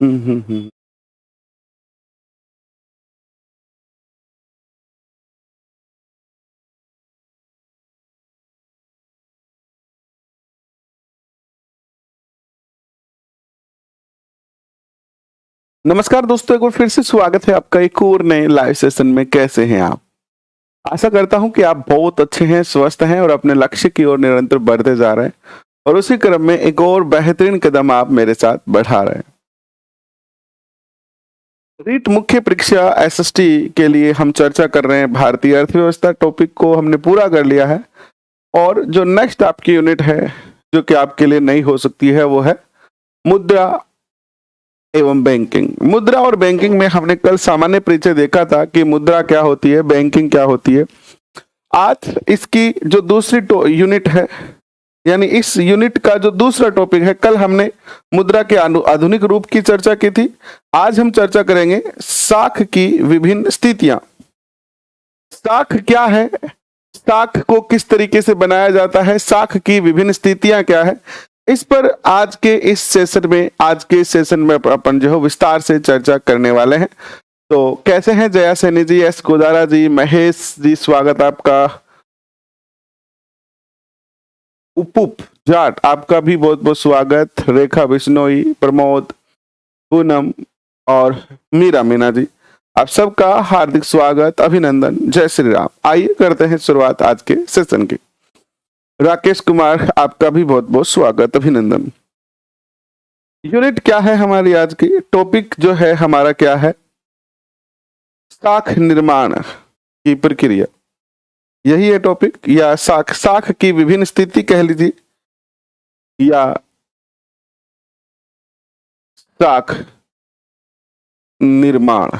हुँ, हुँ, हुँ। नमस्कार दोस्तों, एक बार फिर से स्वागत है आपका एक और नए लाइव सेशन में। कैसे हैं आप? आशा करता हूँ कि आप बहुत अच्छे हैं, स्वस्थ हैं और अपने लक्ष्य की ओर निरंतर बढ़ते जा रहे हैं और उसी क्रम में एक और बेहतरीन कदम आप मेरे साथ बढ़ा रहे हैं। रीट मुख्य परीक्षा एसएसटी के लिए हम चर्चा कर रहे हैं। भारतीय अर्थव्यवस्था टॉपिक को हमने पूरा कर लिया है और जो नेक्स्ट आपकी यूनिट है, जो कि आपके लिए नई हो सकती है, वो है मुद्रा एवं बैंकिंग। मुद्रा और बैंकिंग में हमने कल सामान्य परिचय देखा था कि मुद्रा क्या होती है, बैंकिंग क्या होती है। आज इसकी जो दूसरी यूनिट है, यानी इस यूनिट का जो दूसरा टॉपिक है, कल हमने मुद्रा के आधुनिक रूप की चर्चा की थी। आज हम चर्चा करेंगे साख की विभिन्न स्थितियां। साख क्या है, साख को किस तरीके से बनाया जाता है, साख की विभिन्न स्थितियां क्या है, इस पर आज के इस सेशन में अपन जो है विस्तार से चर्चा करने वाले हैं। तो कैसे हैं जया सैनी जी, एस गोदारा जी, महेश जी, स्वागत आपका। उपुप जाट, आपका भी बहुत बहुत स्वागत। रेखा बिश्नोई, प्रमोद, पूनम और मीरा मीना जी, आप सबका हार्दिक स्वागत, अभिनंदन, जय श्री राम। आइए करते हैं शुरुआत आज के सेशन की। राकेश कुमार, आपका भी बहुत बहुत स्वागत, अभिनंदन। यूनिट क्या है हमारी आज की? टॉपिक जो है हमारा क्या है? साख निर्माण की प्रक्रिया, यही है टॉपिक। या साख साख की विभिन्न स्थिति कह लीजिए, या साख निर्माण।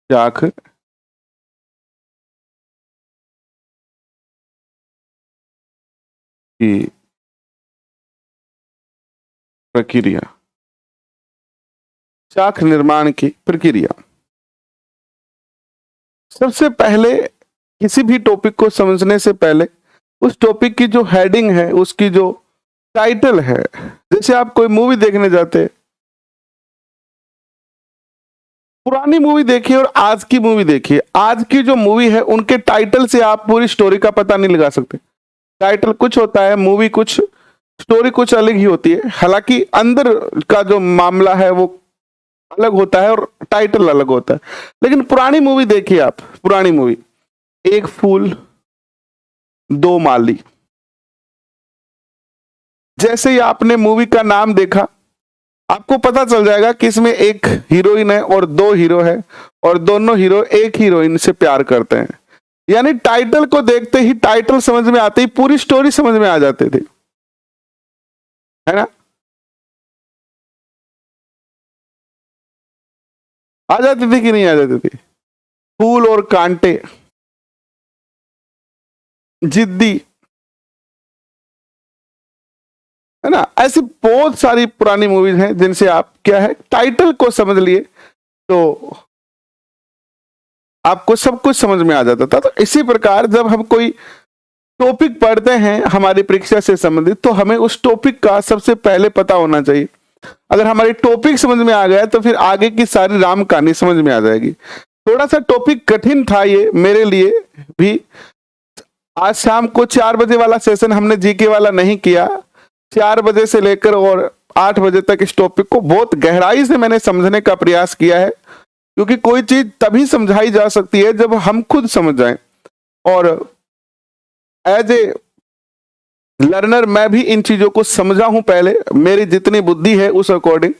साख की प्रक्रिया, साख निर्माण की प्रक्रिया। सबसे पहले किसी भी टॉपिक को समझने से पहले उस टॉपिक की जो हेडिंग है, उसकी जो टाइटल है, जैसे आप कोई मूवी देखने जाते हैं, पुरानी मूवी देखिए और आज की मूवी देखिए। आज की जो मूवी है, उनके टाइटल से आप पूरी स्टोरी का पता नहीं लगा सकते। टाइटल कुछ होता है, मूवी कुछ, स्टोरी कुछ अलग ही होती है। हालांकि अंदर का जो मामला है वो अलग होता है और टाइटल अलग होता है। लेकिन पुरानी मूवी देखिए आप, पुरानी मूवी, एक फूल दो माली, जैसे ही आपने मूवी का नाम देखा, आपको पता चल जाएगा कि इसमें एक हीरोइन है और दो हीरो है और दोनों हीरो एक हीरोइन से प्यार करते हैं। यानी टाइटल को देखते ही, टाइटल समझ में आते ही पूरी स्टोरी समझ में आ जाती थी, है ना? आ जाती थी कि नहीं आ जाती थी? फूल और कांटे, जिद्दी, है ना? ऐसी बहुत सारी पुरानी मूवीज हैं जिनसे आप क्या है, टाइटल को समझ लिए तो आपको सब कुछ समझ में आ जाता था। तो इसी प्रकार जब हम कोई टॉपिक पढ़ते हैं हमारी परीक्षा से संबंधित, तो हमें उस टॉपिक का सबसे पहले पता होना चाहिए। अगर हमारी टॉपिक समझ में आ गया तो फिर आगे की सारी राम कहानी समझ में आ जाएगी। थोड़ा सा टॉपिक कठिन था ये मेरे लिए भी। आज शाम को 4 बजे वाला सेशन हमने जीके वाला नहीं किया। 4 बजे से लेकर और 8 बजे तक इस टॉपिक को बहुत गहराई से मैंने समझने का प्रयास किया है, क्योंकि कोई चीज तभी समझाई जा सकती है जब हम खुद समझ जाएं। और एज ए लर्नर मैं भी इन चीजों को समझा हूं पहले, मेरी जितनी बुद्धि है उस अकॉर्डिंग,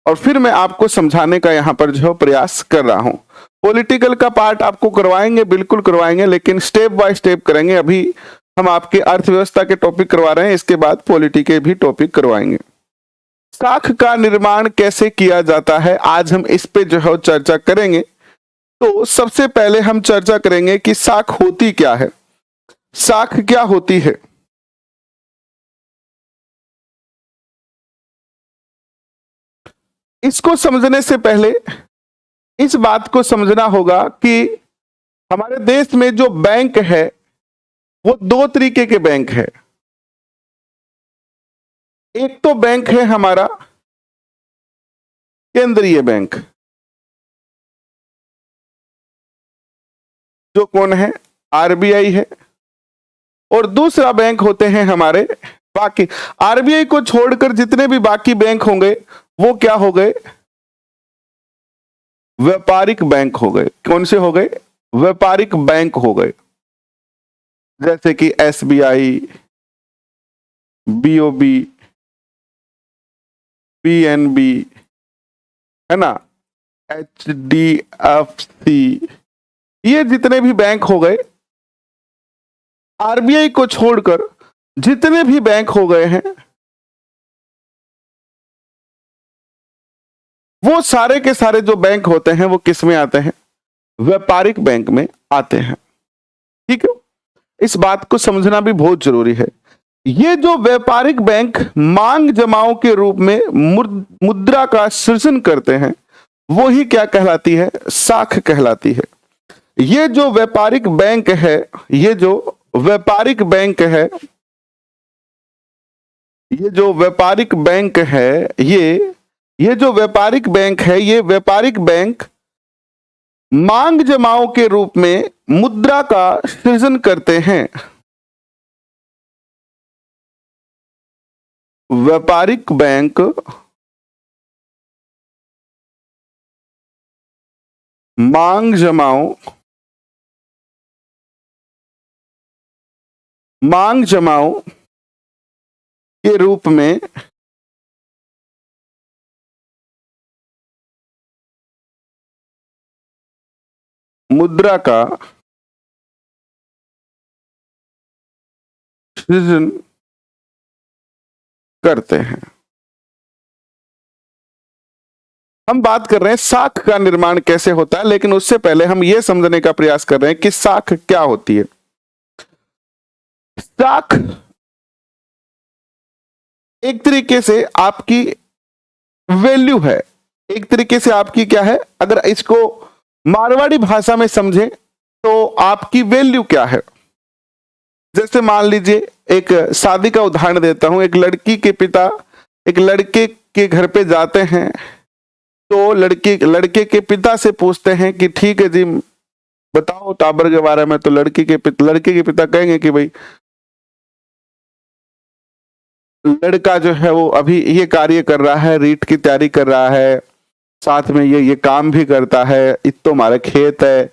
और फिर मैं आपको समझाने का यहाँ पर जो प्रयास कर रहा हूँ। पॉलिटिकल का पार्ट आपको करवाएंगे, बिल्कुल करवाएंगे, लेकिन स्टेप बाय स्टेप करेंगे। अभी हम आपके अर्थव्यवस्था के टॉपिक करवा रहे हैं, इसके बाद पॉलिटी के भी टॉपिक करवाएंगे। साख का निर्माण कैसे किया जाता है, आज हम इस पे जो है चर्चा करेंगे। तो सबसे पहले हम चर्चा करेंगे कि साख होती क्या है, साख क्या होती है। इसको समझने से पहले इस बात को समझना होगा कि हमारे देश में जो बैंक है, वो दो तरीके के बैंक है। एक तो बैंक है हमारा केंद्रीय बैंक, जो कौन है, आरबीआई है। और दूसरा बैंक होते हैं हमारे बाकी, आरबीआई को छोड़कर जितने भी बाकी बैंक होंगे वो क्या हो गए, व्यापारिक बैंक हो गए। कौन से हो गए, व्यापारिक बैंक हो गए। जैसे कि एसबीआई, बीओबी, पीएनबी, है ना, एचडीएफसी, ये जितने भी बैंक हो गए, आरबीआई को छोड़कर जितने भी बैंक हो गए हैं, वो सारे के सारे जो बैंक होते हैं वो किस में आते हैं, व्यापारिक बैंक में आते हैं। ठीक है, इस बात को समझना भी बहुत जरूरी है। ये जो व्यापारिक बैंक मांग जमाओं के रूप में मुद्रा का सृजन करते हैं, वो ही क्या कहलाती है, साख कहलाती है। ये जो व्यापारिक बैंक है, ये जो व्यापारिक बैंक है, ये जो व्यापारिक बैंक है, ये जो व्यापारिक बैंक है, ये व्यापारिक बैंक मांग जमाओं के रूप में मुद्रा का सृजन करते हैं। व्यापारिक बैंक मांग जमाओं के रूप में मुद्रा का सृजन करते हैं। हम बात कर रहे हैं साख का निर्माण कैसे होता है, लेकिन उससे पहले हम यह समझने का प्रयास कर रहे हैं कि साख क्या होती है। साख एक तरीके से आपकी वैल्यू है, एक तरीके से आपकी क्या है, अगर इसको मारवाड़ी भाषा में समझें तो आपकी वैल्यू क्या है। जैसे मान लीजिए, एक शादी का उदाहरण देता हूं। एक लड़की के पिता एक लड़के के घर पे जाते हैं, तो लड़के के पिता से पूछते हैं कि ठीक है जी, बताओ टाबर के बारे में। तो लड़के के पिता कहेंगे कि भाई लड़का जो है वो अभी ये कार्य कर रहा है, रीट की तैयारी कर रहा है, साथ में ये काम भी करता है, इतो मारे खेत है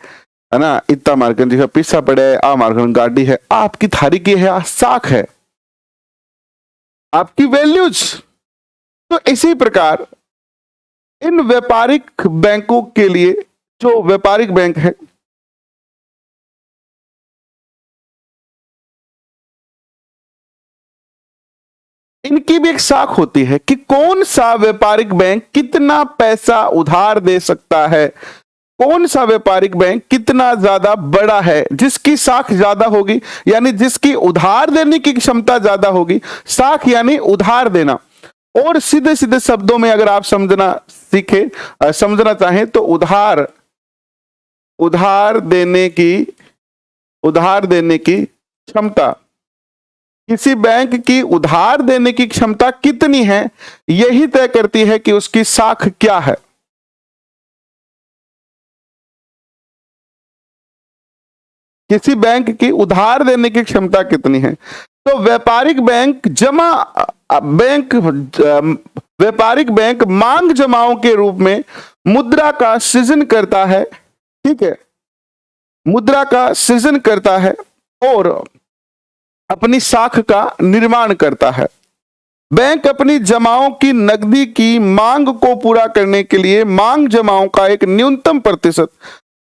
ना, इतना मार्कन जो पीछा पड़े है, आ मार्कन गाड़ी है। आपकी थारी की है, साख है, आपकी वैल्यूज। तो इसी प्रकार इन व्यापारिक बैंकों के लिए, जो व्यापारिक बैंक है, इनकी भी एक साख होती है कि कौन सा व्यापारिक बैंक कितना पैसा उधार दे सकता है, कौन सा व्यापारिक बैंक कितना ज्यादा बड़ा है। जिसकी साख ज्यादा होगी, यानी जिसकी उधार देने की क्षमता ज्यादा होगी, साख यानी उधार देना। और सीधे सीधे शब्दों में अगर आप समझना चाहें तो उधार देने की क्षमता, किसी बैंक की उधार देने की क्षमता कितनी है, यही तय करती है कि उसकी साख क्या है। किसी बैंक की उधार देने की क्षमता कितनी है। तो व्यापारिक बैंक मांग जमाओं के रूप में मुद्रा का सृजन करता है। ठीक है, मुद्रा का सृजन करता है और अपनी साख का निर्माण करता है। बैंक अपनी जमाओं की नकदी की मांग को पूरा करने के लिए मांग जमाओं का एक न्यूनतम प्रतिशत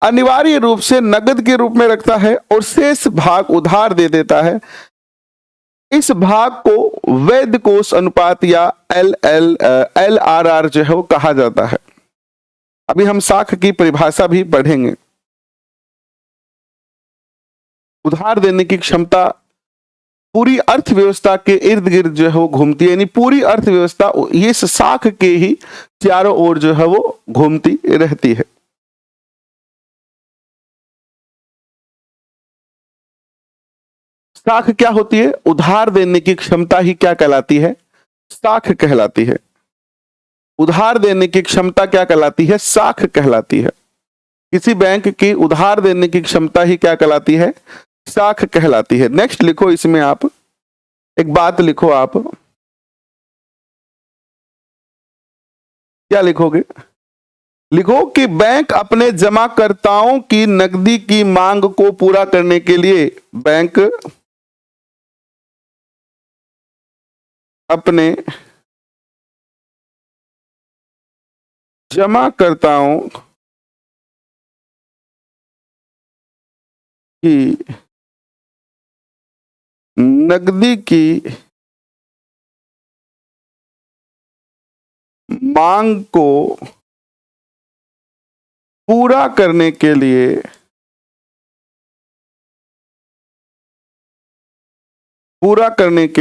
अनिवार्य रूप से नकद के रूप में रखता है और शेष भाग उधार दे देता है। इस भाग को वैध कोष अनुपात या LRR जो है वो कहा जाता है। अभी हम साख की परिभाषा भी पढ़ेंगे। उधार देने की क्षमता पूरी अर्थव्यवस्था के इर्द गिर्द जो है वो घूमती है, यानी पूरी अर्थव्यवस्था ये साख के ही चारों ओर जो है वो घूमती रहती है। साख क्या होती है? उधार देने की क्षमता ही क्या कहलाती है? साख कहलाती है। उधार देने की क्षमता क्या कहलाती है? साख कहलाती है। किसी बैंक की उधार देने की क्षमता ही क्या कहलाती है? साख कहलाती है। नेक्स्ट लिखो, इसमें आप एक बात लिखो। आप क्या लिखोगे? लिखो कि बैंक अपने जमाकर्ताओं की नकदी की मांग को पूरा करने के लिए बैंक अपने जमाकर्ताओं की नकदी की मांग को पूरा करने के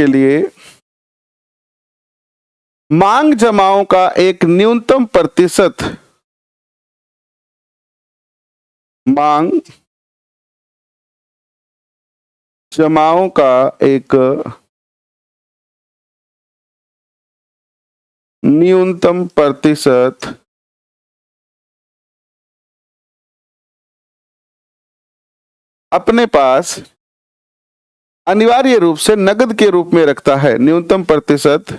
लिए मांग जमाओं का एक न्यूनतम प्रतिशत मांग जमाओं का एक न्यूनतम प्रतिशत अपने पास अनिवार्य रूप से नकद के रूप में रखता है। न्यूनतम प्रतिशत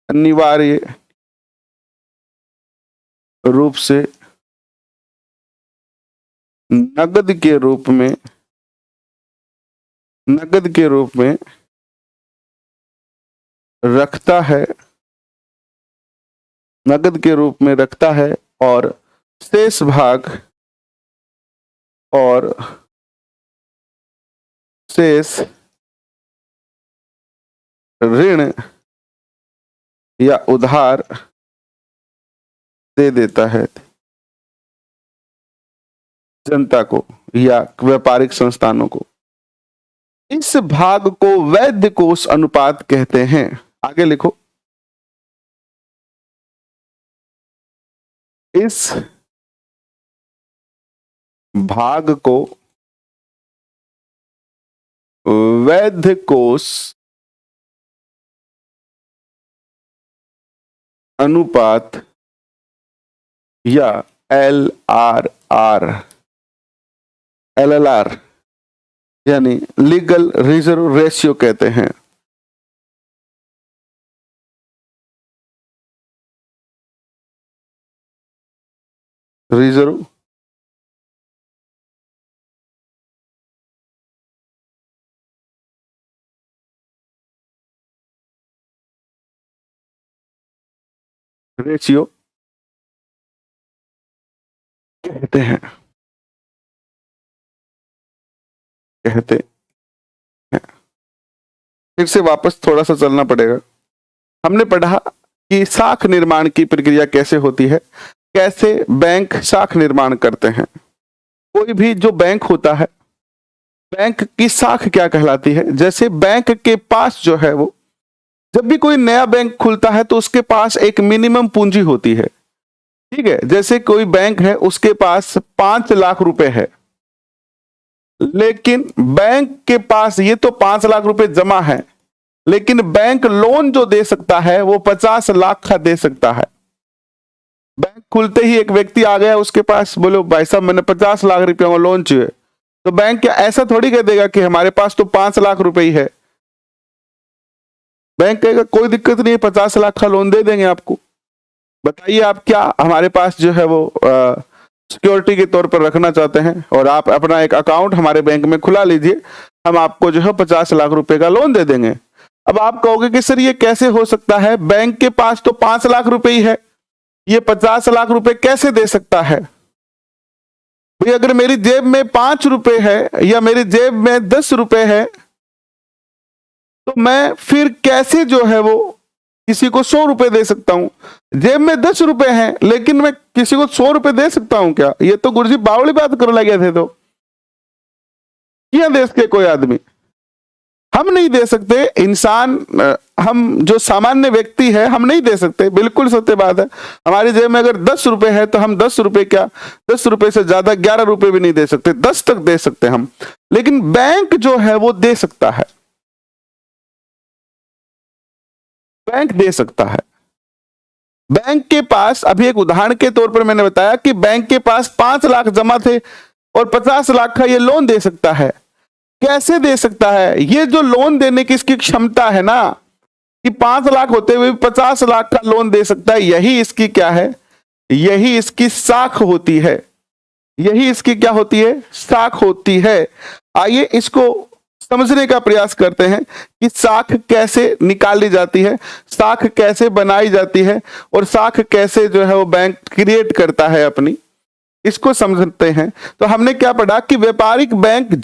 अनिवार्य रूप से नकद के रूप में रखता है, नकद के रूप में रखता है और शेष भाग और शेष ऋण या उधार दे देता है जनता को या व्यापारिक संस्थानों को। इस भाग को वैध कोष अनुपात कहते हैं। आगे लिखो, इस भाग को वैध कोष अनुपात या LRR यानी लीगल रिजर्व रेशियो कहते हैं। रिजर्व रेशियो कहते हैं। फिर से वापस थोड़ा सा चलना पड़ेगा। हमने पढ़ा कि साख निर्माण की प्रक्रिया कैसे होती है, कैसे बैंक साख निर्माण करते हैं। कोई भी जो बैंक होता है, बैंक की साख क्या कहलाती है? जैसे बैंक के पास जो है वो, जब भी कोई नया बैंक खुलता है तो उसके पास एक मिनिमम पूंजी होती है। ठीक है, जैसे कोई बैंक है उसके पास 5 लाख रुपए है, लेकिन बैंक के पास ये तो 5 लाख रुपए जमा है, लेकिन बैंक लोन जो दे सकता है वो 50 लाख का दे सकता है। बैंक खुलते ही एक व्यक्ति आ गया उसके पास, बोलो भाई साहब मैंने 50 लाख रुपए का लोन चाहिए, तो बैंक क्या ऐसा थोड़ी कह देगा कि हमारे पास तो 5 लाख रुपए ही है। बैंक कहेगा कोई दिक्कत नहीं है, 50 लाख का लोन दे देंगे आपको, बताइए आप क्या हमारे पास जो है वो सिक्योरिटी के तौर पर रखना चाहते हैं, और आप अपना एक अकाउंट हमारे बैंक में खुला लीजिए, हम आपको जो है 50 लाख रुपए का लोन दे देंगे। अब आप कहोगे कि सर ये कैसे हो सकता है, बैंक के पास तो 5 लाख रुपए ही है, ये 50 लाख रुपए कैसे दे सकता है? भाई अगर मेरी जेब में 5 रुपए है या मेरी जेब में 10 रुपए है, तो मैं फिर कैसे जो है वो किसी को 100 रुपए दे सकता हूं? जेब में 10 रुपए हैं लेकिन मैं किसी को 100 रुपए दे सकता हूं क्या? ये तो गुरुजी बावली बात कर लगे थे। तो किया देश के कोई आदमी हम नहीं दे सकते, इंसान हम जो सामान्य व्यक्ति है हम नहीं दे सकते, बिल्कुल सत्य बात है। हमारी जेब में अगर 10 रुपए है तो हम 10 रुपए क्या, 10 रुपए से ज्यादा 11 रुपए भी नहीं दे सकते, 10 तक दे सकते हम। लेकिन बैंक जो है वो दे सकता है, बैंक दे सकता है। बैंक के पास, अभी एक उदाहरण के तौर पर मैंने बताया कि बैंक के पास 5 लाख जमा थे और 50 लाख का ये लोन दे सकता है। कैसे दे सकता है? ये जो लोन देने की इसकी क्षमता है ना, कि 5 लाख होते हुए 50 लाख का लोन दे सकता है, यही इसकी क्या है, यही इसकी साख होती है, यही इसकी क्या होती है, साख होती है। आइए इसको समझने का प्रयास करते हैं कि साख कैसे निकाली जाती है, साख कैसे बनाई जाती है और साख कैसे जो है वो बैंक क्रिएट करता है अपनी, इसको समझते हैं। तो हमने क्या पढ़ा कि व्यापारिक बैंक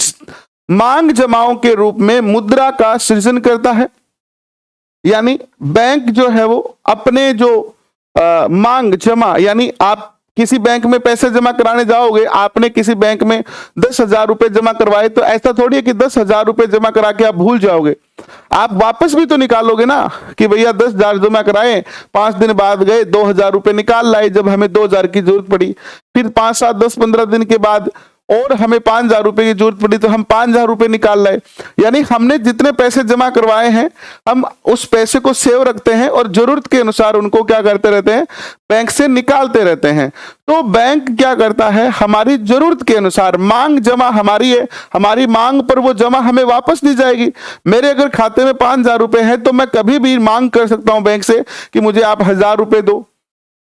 मांग जमाओं के रूप में मुद्रा का सृजन करता है। यानी बैंक जो है वो अपने जो मांग जमा, यानी आप किसी बैंक में पैसे जमा कराने जाओगे, आपने किसी बैंक में 10,000 रुपए जमा करवाए, तो ऐसा थोड़ी है कि 10,000 रुपए जमा करा के आप भूल जाओगे, आप वापस भी तो निकालोगे ना, कि भैया 10,000 जमा कराए, 5 दिन बाद गए 2,000 रुपए निकाल लाए जब हमें 2,000 की जरूरत पड़ी, फिर 5, 7, 10, 15 दिन के बाद और हमें 5,000 रुपए की जरूरत पड़ी तो हम 5,000 रुपए निकाल लाए। यानी हमने जितने पैसे जमा करवाए हैं हम उस पैसे को सेव रखते हैं और जरूरत के अनुसार उनको क्या करते रहते हैं, बैंक से निकालते रहते हैं। तो बैंक क्या करता है, हमारी जरूरत के अनुसार, मांग जमा हमारी है, हमारी मांग पर वो जमा हमें वापस दी जाएगी। मेरे अगर खाते में 5,000 रुपए है तो मैं कभी भी मांग कर सकता हूं बैंक से कि मुझे आप 1,000 रुपए दो,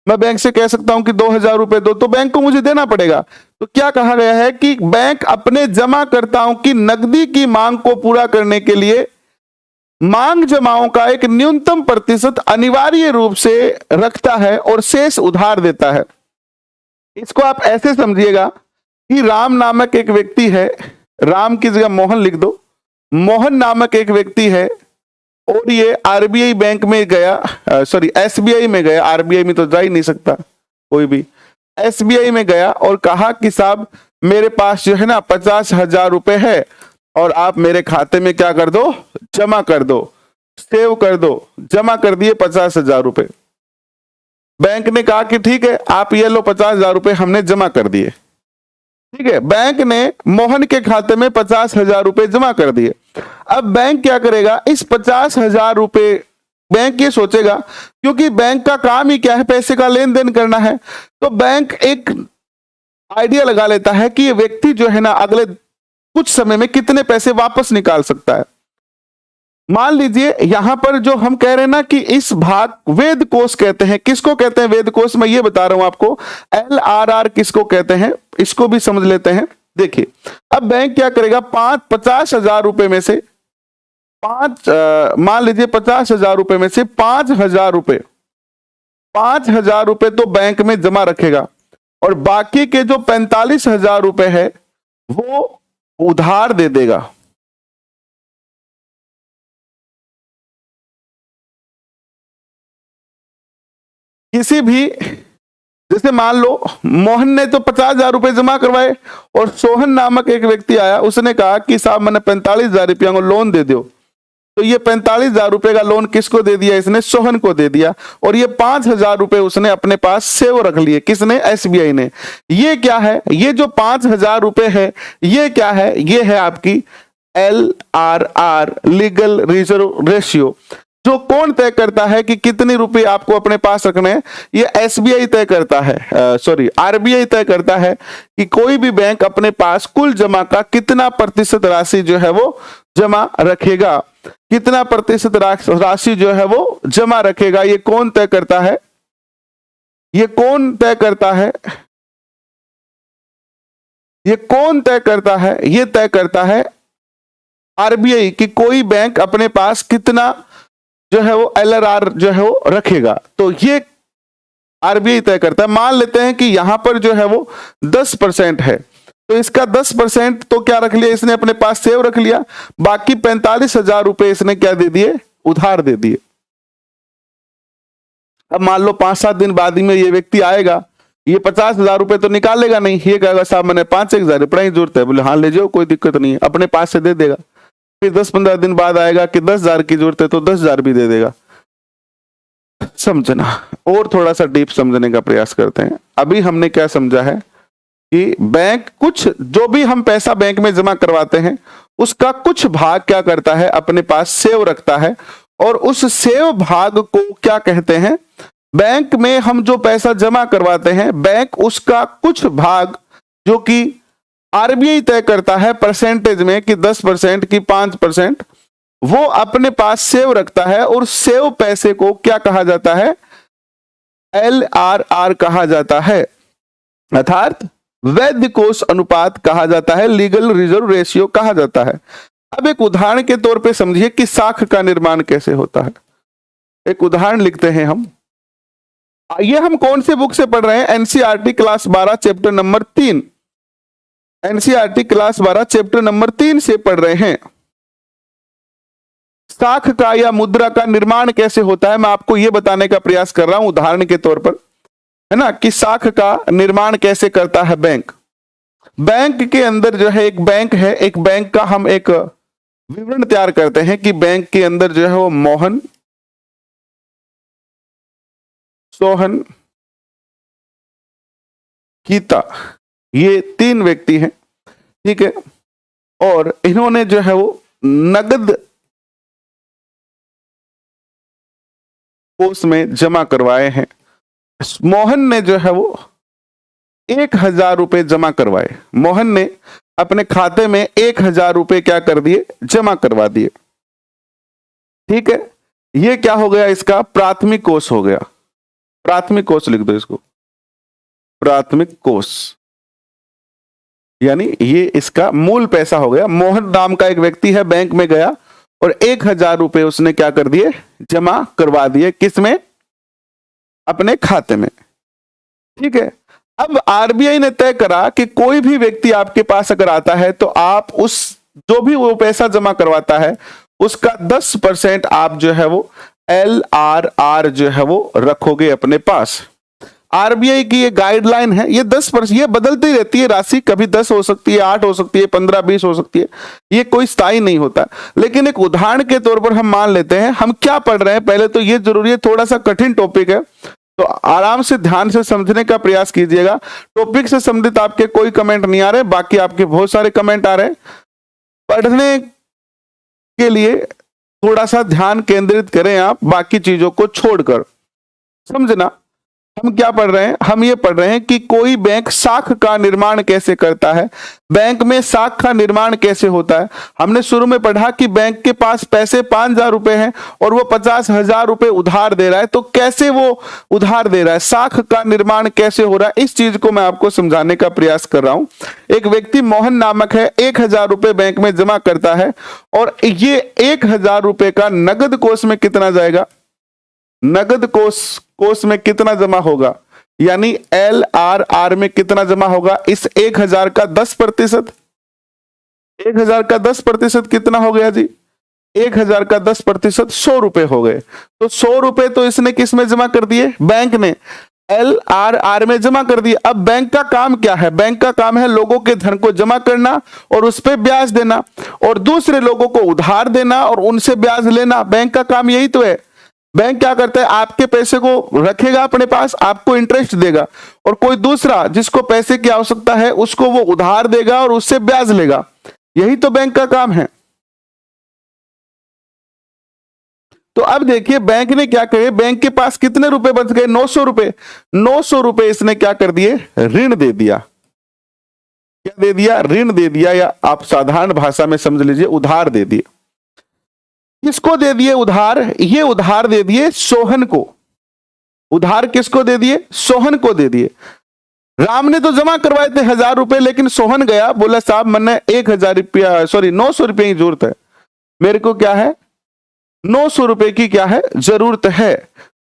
मैं बैंक से कह सकता हूं कि 2,000 रुपए दो, तो बैंक को मुझे देना पड़ेगा। तो क्या कहा गया है कि बैंक अपने जमाकर्ताओं की नकदी की मांग को पूरा करने के लिए मांग जमाओं का एक न्यूनतम प्रतिशत अनिवार्य रूप से रखता है और शेष उधार देता है। इसको आप ऐसे समझिएगा कि राम नामक एक व्यक्ति है, राम की जगह मोहन लिख दो, मोहन नामक एक व्यक्ति है और ये आरबीआई बैंक में गया, सॉरी एसबीआई में गया, आरबीआई में तो जा ही नहीं सकता कोई भी, एसबीआई में गया और कहा कि साहब मेरे पास जो है ना 50,000 रुपए है और आप मेरे खाते में क्या कर दो, जमा कर दो, सेव कर दो। जमा कर दिए 50,000 रुपए। बैंक ने कहा कि ठीक है आप ये लो 50,000 रुपए हमने जमा कर दिए। ठीक है, बैंक ने मोहन के खाते में 50,000 रुपए जमा कर दिए। अब बैंक क्या करेगा, इस 50,000 रुपए बैंक ये सोचेगा, क्योंकि बैंक का काम ही क्या है, पैसे का लेन देन करना है, तो बैंक एक आइडिया लगा लेता है कि ये व्यक्ति जो है ना अगले कुछ समय में कितने पैसे वापस निकाल सकता है। मान लीजिए यहां पर जो हम कह रहे हैं ना कि इस भाग वेद कोष कहते हैं, किसको कहते हैं वेद कोष, मैं ये बता रहा हूं आपको, LRR किसको कहते हैं, इसको भी समझ लेते हैं। देखिए अब बैंक क्या करेगा, 50,000 रुपए में से मान लीजिए 50,000 रुपए में से 5,000 रुपए, 5,000 रुपए तो बैंक में जमा रखेगा और बाकी के जो 45,000 रुपए है वो उधार दे देगा। किसी भी, जैसे मान लो मोहन ने तो 50,000 रुपए जमा करवाए और सोहन नामक एक व्यक्ति आया, उसने कहा कि साहब मैंने 45,000 रुपया को लोन दे दो, तो ये 45,000 रुपए का लोन किसको दे दिया, इसने सोहन को दे दिया और ये 5,000 रुपए उसने अपने पास सेव रख लिए, किसने, एसबीआई ने। ये क्या है, ये जो 5,000 रुपए है ये क्या है, ये है आपकी LRR, लीगल रिजर्व रेशियो। जो कौन तय करता है कि कितनी रुपए आपको अपने पास रखने हैं, ये एसबीआई तय करता है, सॉरी आरबीआई तय करता है कि कोई भी बैंक अपने पास कुल जमा का कितना प्रतिशत राशि जो है वो जमा रखेगा, कितना प्रतिशत राशि जो है वो जमा रखेगा। ये कौन तय करता है, ये कौन तय करता है, ये कौन तय करता है, ये तय करता है आरबीआई कि कोई बैंक अपने पास कितना जो है वो LRR जो है वो रखेगा, तो ये आरबीआई तय करता है। मान लेते हैं कि यहां पर जो है वो 10% है, तो इसका 10% तो क्या रख लिया इसने अपने पास, सेव रख लिया, बाकी 45,000 रुपए इसने क्या दे दिए, उधार दे दिए। अब मान लो 5-7 दिन बाद में ये व्यक्ति आएगा, ये 50,000 रुपए तो निकालेगा नहीं, ये कहेगा साहब मैंने 5,000 रुपए की जरूरत है, बोले हाँ ले जाओ कोई दिक्कत नहीं है, अपने पास से दे देगा। फिर 10-15 दिन बाद आएगा कि 10,000 की जरूरत है तो 10,000 भी दे देगा। समझना, और थोड़ा सा डीप समझने का प्रयास करते हैं। अभी हमने क्या समझा है कि बैंक कुछ जो भी हम पैसा बैंक में जमा करवाते हैं उसका कुछ भाग क्या करता है, अपने पास सेव रखता है, और उस सेव भाग को क्या कहते हैं, बैंक में हम जो पैसा जमा करवाते हैं बैंक उसका कुछ भाग जो कि आरबीआई तय करता है परसेंटेज में कि 10% की 5%, वो अपने पास सेव रखता है, और सेव पैसे को क्या कहा जाता है, LRR कहा जाता है, अर्थात वैध कोष अनुपात कहा जाता है, लीगल रिजर्व रेशियो कहा जाता है। अब एक उदाहरण के तौर पे समझिए कि साख का निर्माण कैसे होता है। एक उदाहरण लिखते हैं हम। ये हम कौन से बुक से पढ़ रहे हैं, NCERT class 12 chapter number 3, NCERT class 12 chapter number 3 से पढ़ रहे हैं। साख का या मुद्रा का निर्माण कैसे होता है, मैं आपको यह बताने का प्रयास कर रहा हूं उदाहरण के तौर पर, है ना, कि साख का निर्माण कैसे करता है बैंक। बैंक के अंदर जो है एक बैंक है, एक बैंक का हम एक विवरण तैयार करते हैं कि बैंक के अंदर जो है वो मोहन, सोहन, गीता, ये 3 व्यक्ति हैं, ठीक है, और इन्होंने जो है वो नगद कोष में जमा करवाए हैं। मोहन ने जो है वो 1,000 रुपए जमा करवाए, मोहन ने अपने खाते में 1,000 रुपए क्या कर दिए, जमा करवा दिए, ठीक है। ये क्या हो गया, इसका प्राथमिक कोष हो गया, प्राथमिक कोष लिख दो इसको, प्राथमिक कोष, यानी ये इसका मूल पैसा हो गया। मोहन नाम का एक व्यक्ति है, बैंक में गया और 1,000 रुपए उसने क्या कर दिए, जमा करवा दिए, किसमें, अपने खाते में, ठीक है। अब आरबीआई ने तय करा कि कोई भी व्यक्ति आपके पास अगर आता है तो आप उस जो भी वो पैसा जमा करवाता है उसका 10% आप जो है वो LRR जो है वो रखोगे अपने पास। आरबीआई की ये गाइडलाइन है, ये 10%, ये बदलती रहती है राशि, कभी 10 हो सकती है, 8 हो सकती है, 15, 20 हो सकती है, ये कोई स्थायी नहीं होता। लेकिन एक उदाहरण के तौर पर हम मान लेते हैं, हम क्या पढ़ रहे हैं पहले तो ये जरूरी है, थोड़ा सा कठिन टॉपिक है तो आराम से ध्यान से समझने का प्रयास कीजिएगा। टॉपिक से संबंधित आपके कोई कमेंट नहीं आ रहे, बाकी आपके बहुत सारे कमेंट आ रहे हैं। पढ़ने के लिए थोड़ा सा ध्यान केंद्रित करें आप, बाकी चीजों को छोड़कर। समझना, हम क्या पढ़ रहे हैं, हम ये पढ़ रहे हैं कि कोई बैंक साख का निर्माण कैसे करता है, बैंक में साख का निर्माण कैसे होता है। हमने शुरू में पढ़ा कि बैंक के पास पैसे 5,000 रुपए हैं और वो 50,000 रुपए उधार दे रहा है, तो कैसे वो उधार दे रहा है, साख का निर्माण कैसे हो रहा है, इस चीज को मैं आपको समझाने का प्रयास कर रहा हूं। एक व्यक्ति मोहन नामक है, 1,000 रुपए बैंक में जमा करता है और ये 1,000 रुपए का नगद कोष में कितना जाएगा, नगद कोष में कितना जमा होगा, यानी LRR में कितना जमा होगा, इस 1,000 का 10%, 1,000 का 10% कितना हो गया जी, 1,000 का 10% 100 रुपए हो गए। तो 100 रुपए तो इसने किस में जमा कर दिए, बैंक ने LRR में जमा कर दिए। अब बैंक का काम क्या है, बैंक का काम है लोगों के धन को जमा करना और उस पर ब्याज देना, और दूसरे लोगों को उधार देना और उनसे ब्याज लेना, बैंक का काम यही तो है। बैंक क्या करता है, आपके पैसे को रखेगा अपने पास, आपको इंटरेस्ट देगा, और कोई दूसरा जिसको पैसे की आवश्यकता है उसको वो उधार देगा और उससे ब्याज लेगा, यही तो बैंक का काम है। तो अब देखिए बैंक ने क्या करे, बैंक के पास कितने रुपए बच गए, 900 रुपए, 900 रुपए इसने क्या कर दिए, ऋण दे दिया। क्या दे दिया, ऋण दे दिया, या आप साधारण भाषा में समझ लीजिए उधार दे दिए। किसको दे दिए उधार, ये उधार दे दिए सोहन को। उधार किसको दे दिए, सोहन को दे दिए। राम ने तो जमा करवाए थे 1,000 रुपए, लेकिन सोहन गया, बोला साहब मैंने 1,000 रुपया, सॉरी 900 रुपये की जरूरत है, मेरे को क्या है 900 रुपए की क्या है जरूरत है।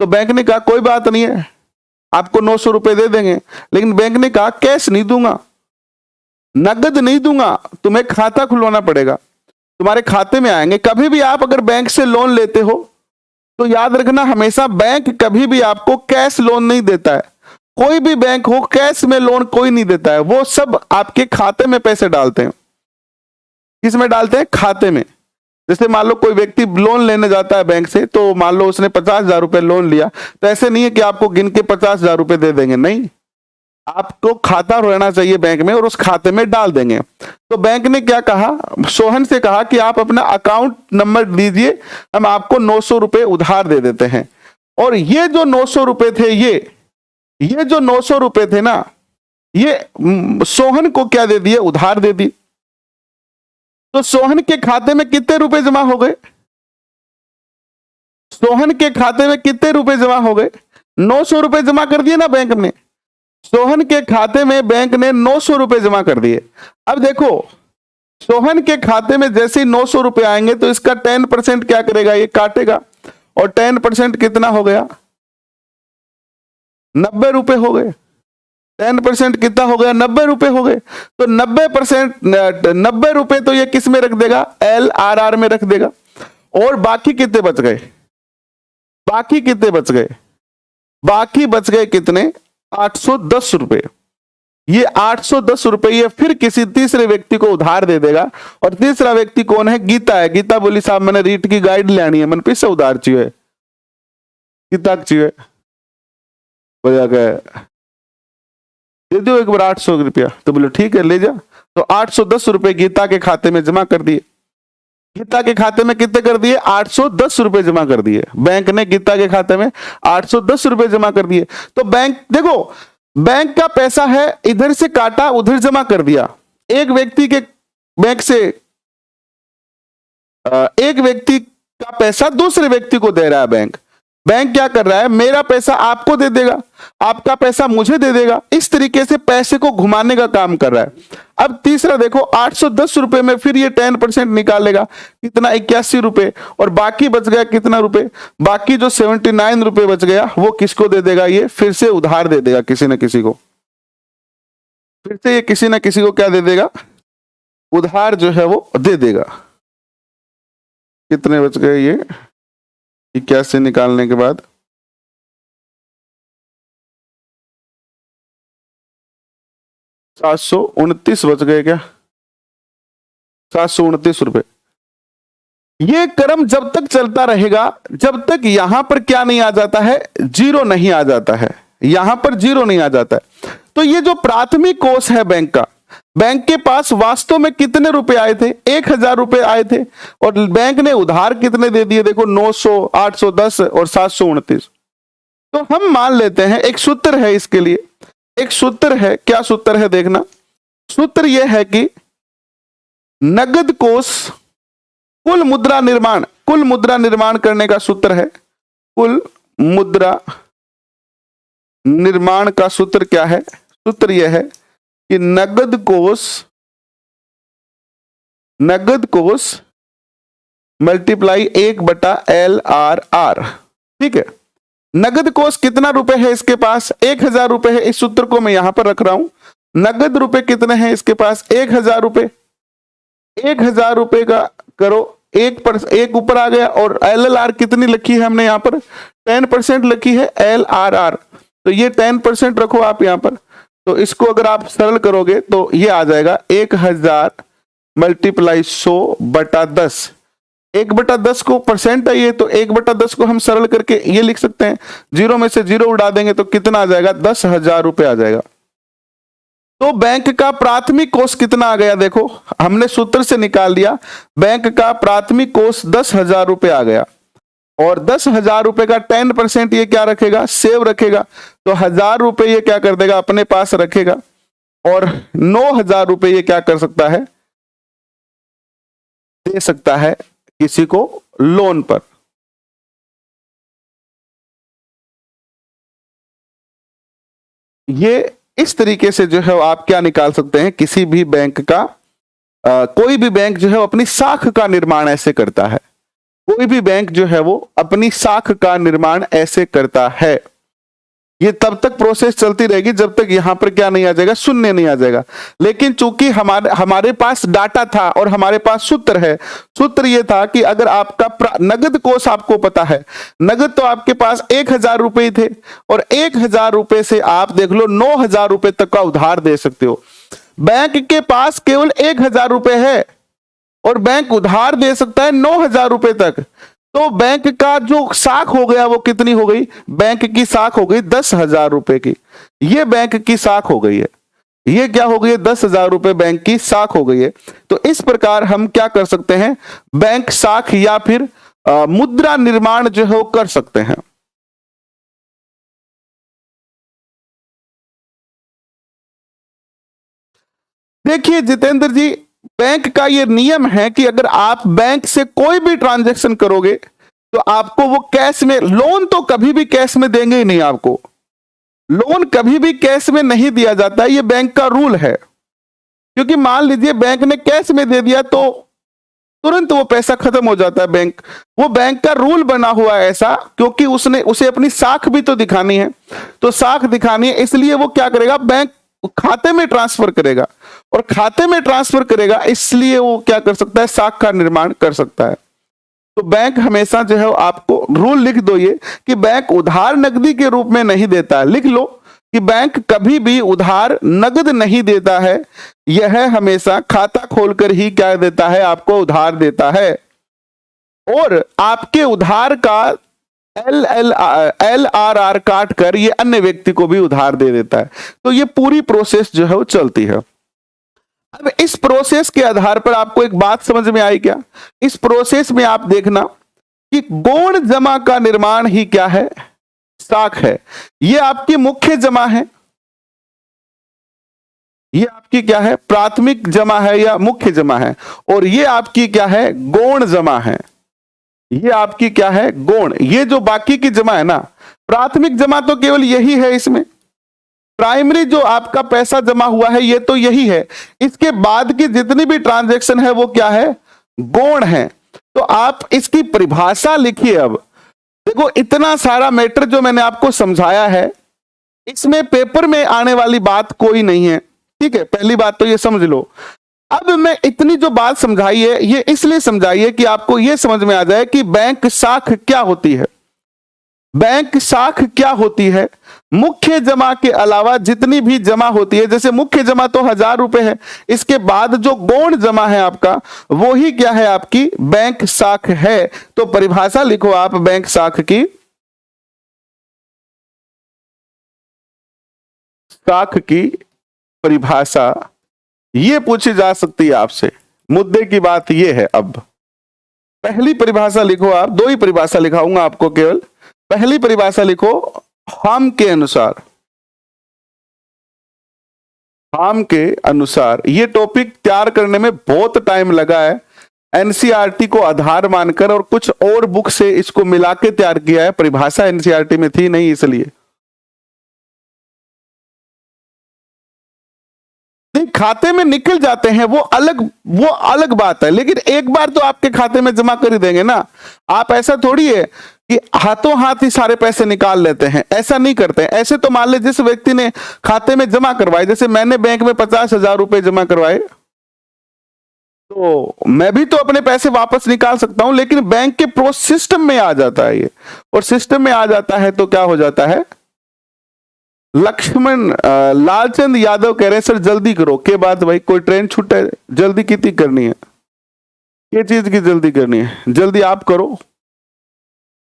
तो बैंक ने कहा कोई बात नहीं है, आपको 900 रुपए दे देंगे, लेकिन बैंक ने कहा कैश नहीं दूंगा, नगद नहीं दूंगा, तुम्हें खाता खुलवाना पड़ेगा, तुम्हारे खाते में आएंगे। कभी भी आप अगर बैंक से लोन लेते हो तो याद रखना, हमेशा बैंक कभी भी आपको कैश लोन नहीं देता है। कोई भी बैंक हो, कैश में लोन कोई नहीं देता है, वो सब आपके खाते में पैसे डालते हैं। किस में डालते हैं, खाते में। जैसे मान लो कोई व्यक्ति लोन लेने जाता है बैंक से, तो मान लो उसने 50,000 रुपए लोन लिया, तो ऐसे नहीं है कि आपको गिन के 50,000 रुपए दे देंगे, नहीं, आपको खाता रहना चाहिए बैंक में और उस खाते में डाल देंगे। तो बैंक ने क्या कहा, सोहन से कहा कि आप अपना अकाउंट नंबर दीजिए, हम आपको 900 रुपए उधार दे देते हैं। और ये जो 900 रुपए थे, ये जो 900 रुपए थे ना, ये सोहन को क्या दे दिए, उधार दे दी। तो सोहन के खाते में कितने रुपए जमा हो गए, सोहन के खाते में कितने रुपए जमा हो गए, 900 रुपए जमा कर दिए ना बैंक ने। सोहन के खाते में बैंक ने 900 रुपए जमा कर दिए। अब देखो, सोहन के खाते में जैसे ही 900 रुपए आएंगे तो इसका 10% क्या करेगा, ये काटेगा, और 10% कितना हो गया, 90 रुपए हो गए। 10% कितना हो गया, 90 रुपए हो गए। तो 90 रुपए तो ये किस में रख देगा, LRR में रख देगा। और बाकी कितने बच गए, बाकी कितने बच गए, बाकी बच गए कितने, 810 रुपए। ये 810 रुपए ये फिर किसी तीसरे व्यक्ति को उधार दे देगा। और तीसरा व्यक्ति कौन है, गीता है। गीता बोली साहब मैंने रीट की गाइड लेनी है, मन पैसे उधार चाहिए, गीता चाहिए, बोला दे दो एक बार 800 रुपया। तो बोले ठीक है ले जा। तो 810 रुपए गीता के खाते में जमा कर दिए। गीता के खाते में कितने कर दिए, 810 रुपए जमा कर दिए। बैंक ने गीता के खाते में 810 रुपए जमा कर दिए। तो बैंक देखो, बैंक का पैसा है, इधर से काटा उधर जमा कर दिया। एक व्यक्ति के बैंक से एक व्यक्ति का पैसा दूसरे व्यक्ति को दे रहा है बैंक। बैंक क्या कर रहा है, मेरा पैसा आपको दे देगा, आपका पैसा मुझे दे देगा। इस तरीके से पैसे को घुमाने का काम कर रहा है। अब तीसरा देखो, 810 रुपए में फिर ये 10% निकालेगा, कितना, 81 रुपए। और बाकी बच गया कितना रुपए, बाकी जो 79 रुपए बच गया वो किसको दे देगा, ये फिर से उधार दे देगा किसी न किसी को। फिर से ये किसी न किसी को क्या दे देगा, उधार जो है वो दे देगा। कितने बच गए ये 81 निकालने के बाद, 729 बच गए क्या, 729 रुपए। ये क्रम जब तक चलता रहेगा जब तक यहां पर क्या नहीं आ जाता है, जीरो नहीं आ जाता है, यहां पर जीरो नहीं आ जाता है। तो ये जो प्राथमिक कोष है बैंक का, बैंक के पास वास्तव में कितने रुपए आए थे, 1000 रुपए आए थे। और बैंक ने उधार कितने दे दिए, देखो 900, 810 और 729। तो हम मान लेते हैं, एक सूत्र है इसके लिए, एक सूत्र है। क्या सूत्र है देखना, सूत्र यह है कि नगद कोष कुल मुद्रा निर्माण करने का सूत्र है। कुल मुद्रा निर्माण का सूत्र क्या है, सूत्र यह है कि नगद कोष मल्टीप्लाई 1/LRR। ठीक है, नगद कोष कितना रुपए है इसके पास, 1000 रुपए है। इस सूत्र को मैं यहां पर रख रहा हूं। नगद रुपए कितने हैं इसके पास, 1000 रुपए। 1000 रुपए का करो, एक ऊपर आ गया। और LLR कितनी लिखी है हमने यहाँ पर, 10% लिखी है LRR। तो ये 10% रखो आप यहाँ पर। तो इसको अगर आप सरल करोगे तो ये आ जाएगा 1000 मल्टीप्लाई 100/10। 1/10 को परसेंट है ये, तो 1/10 को हम सरल करके ये लिख सकते हैं, जीरो में से जीरो उड़ा देंगे तो कितना आ जाएगा, 10,000 रुपए आ जाएगा। तो बैंक का प्राथमिक कोष कितना आ गया, देखो हमने सूत्र से निकाल दिया। बैंक का प्राथमिक कोष 10,000 रुपए आ गया। और 10,000 रुपए का 10% ये क्या रखेगा, सेव रखेगा। तो 1000 रुपए ये क्या कर देगा, अपने पास रखेगा। और 9,000 रुपए ये क्या कर सकता है, दे सकता है किसी को लोन पर। ये इस तरीके से जो है आप क्या निकाल सकते हैं, किसी भी बैंक का कोई भी बैंक जो है अपनी साख का निर्माण ऐसे करता है। कोई भी बैंक जो है वो अपनी साख का निर्माण ऐसे करता है। ये तब तक प्रोसेस चलती रहेगी जब तक यहां पर क्या नहीं आ जाएगा, शून्य नहीं आ जाएगा। लेकिन चूंकि हमारे पास डाटा था और हमारे पास सूत्र है। सूत्र ये था कि अगर आपका नगद कोष आपको पता है, नगद तो आपके पास 1000 रुपए थे और 1000 रुपए से आप देख लो 9000 रुपए तक का उधार दे सकते हो। बैंक के पास केवल 1000 रुपए है और बैंक उधार दे सकता है 9,000 रुपए तक, तो बैंक का जो साख हो गया वो कितनी हो गई? बैंक की साख हो गई 10,000 रुपए की। ये बैंक की साख हो गई है, ये क्या हो गई है? 10,000 रुपए बैंक की साख हो गई है। तो इस प्रकार हम क्या कर सकते हैं? बैंक साख या फिर मुद्रा निर्माण जो है वो कर सकते हैं। देखिए जितेंद्र जी, बैंक का ये नियम है कि अगर आप बैंक से कोई भी ट्रांजैक्शन करोगे तो आपको वो कैश में, लोन तो कभी भी कैश में देंगे ही नहीं आपको, लोन कभी भी कैश में नहीं दिया जाता, ये बैंक का रूल है। क्योंकि मान लीजिए बैंक ने कैश में दे दिया तो तुरंत वो पैसा खत्म हो जाता है। बैंक, वो बैंक का रूल बना हुआ है ऐसा, क्योंकि उसे अपनी साख भी तो दिखानी है, तो साख दिखानी है, इसलिए वो क्या करेगा? बैंक खाते में ट्रांसफर करेगा, और खाते में ट्रांसफर करेगा इसलिए वो क्या कर सकता है? साख का निर्माण कर सकता है। तो बैंक हमेशा जो है आपको रूल लिख दो ये कि बैंक उधार नकदी के रूप में नहीं देता है, लिख लो कि बैंक कभी भी उधार नगद नहीं देता है, यह हमेशा खाता खोलकर ही क्या देता है? आपको उधार देता है, और आपके उधार का LRR काट कर ये अन्य व्यक्ति को भी उधार दे देता है। तो ये पूरी प्रोसेस जो है वो चलती है। अब इस प्रोसेस के आधार पर आपको एक बात समझ में आई क्या? इस प्रोसेस में आप देखना कि गौण जमा का निर्माण ही क्या है? साख है। ये आपकी मुख्य जमा है, ये आपकी क्या है? प्राथमिक जमा है या मुख्य जमा है, और ये आपकी क्या है? गौण जमा है। ये आपकी क्या है? गौण। ये जो बाकी की जमा है ना, प्राथमिक जमा तो केवल यही है, इसमें प्राइमरी जो आपका पैसा जमा हुआ है ये तो यही है, इसके बाद की जितनी भी ट्रांजैक्शन है वो क्या है? गौण है। तो आप इसकी परिभाषा लिखिए। अब देखो इतना सारा मैटर जो मैंने आपको समझाया है, इसमें पेपर में आने वाली बात कोई नहीं है, ठीक है? पहली बात तो ये समझ लो। अब मैं इतनी जो बात समझाई है ये इसलिए समझाई है कि आपको ये समझ में आ जाए कि बैंक साख क्या होती है। बैंक साख क्या होती है? मुख्य जमा के अलावा जितनी भी जमा होती है, जैसे मुख्य जमा तो 1,000 रुपए है, इसके बाद जो गौण जमा है आपका, वो ही क्या है? आपकी बैंक साख है। तो परिभाषा लिखो आप बैंक साख की। साख की परिभाषा ये पूछी जा सकती है आपसे। मुद्दे की बात ये है, अब पहली परिभाषा लिखो आप, दो ही परिभाषा लिखाऊंगा आपको केवल। पहली परिभाषा लिखो हम के अनुसार। हम के अनुसार ये टॉपिक तैयार करने में बहुत टाइम लगा है, एनसीईआरटी को आधार मानकर और कुछ और बुक से इसको मिला के तैयार किया है। परिभाषा एनसीईआरटी में थी नहीं, इसलिए खाते में निकल जाते हैं वो अलग बात है, लेकिन एक बार तो आपके खाते में जमा कर ही देंगे ना। आप ऐसा थोड़ी है कि हाथों हाथ ही सारे पैसे निकाल लेते हैं, ऐसा नहीं करते हैं। ऐसे तो मान ले जिस व्यक्ति ने खाते में जमा करवाए, जैसे मैंने बैंक में 50,000 रुपए जमा करवाए, तो मैं भी तो अपने पैसे वापस निकाल सकता हूं, लेकिन बैंक के प्रो सिस्टम में आ जाता है ये, और सिस्टम में आ जाता है तो क्या हो जाता है? लक्ष्मण लालचंद यादव कह रहे हैं सर जल्दी करो। के बात भाई, कोई ट्रेन छूटे, जल्दी कितनी करनी है? ये चीज की जल्दी करनी है? जल्दी आप करो,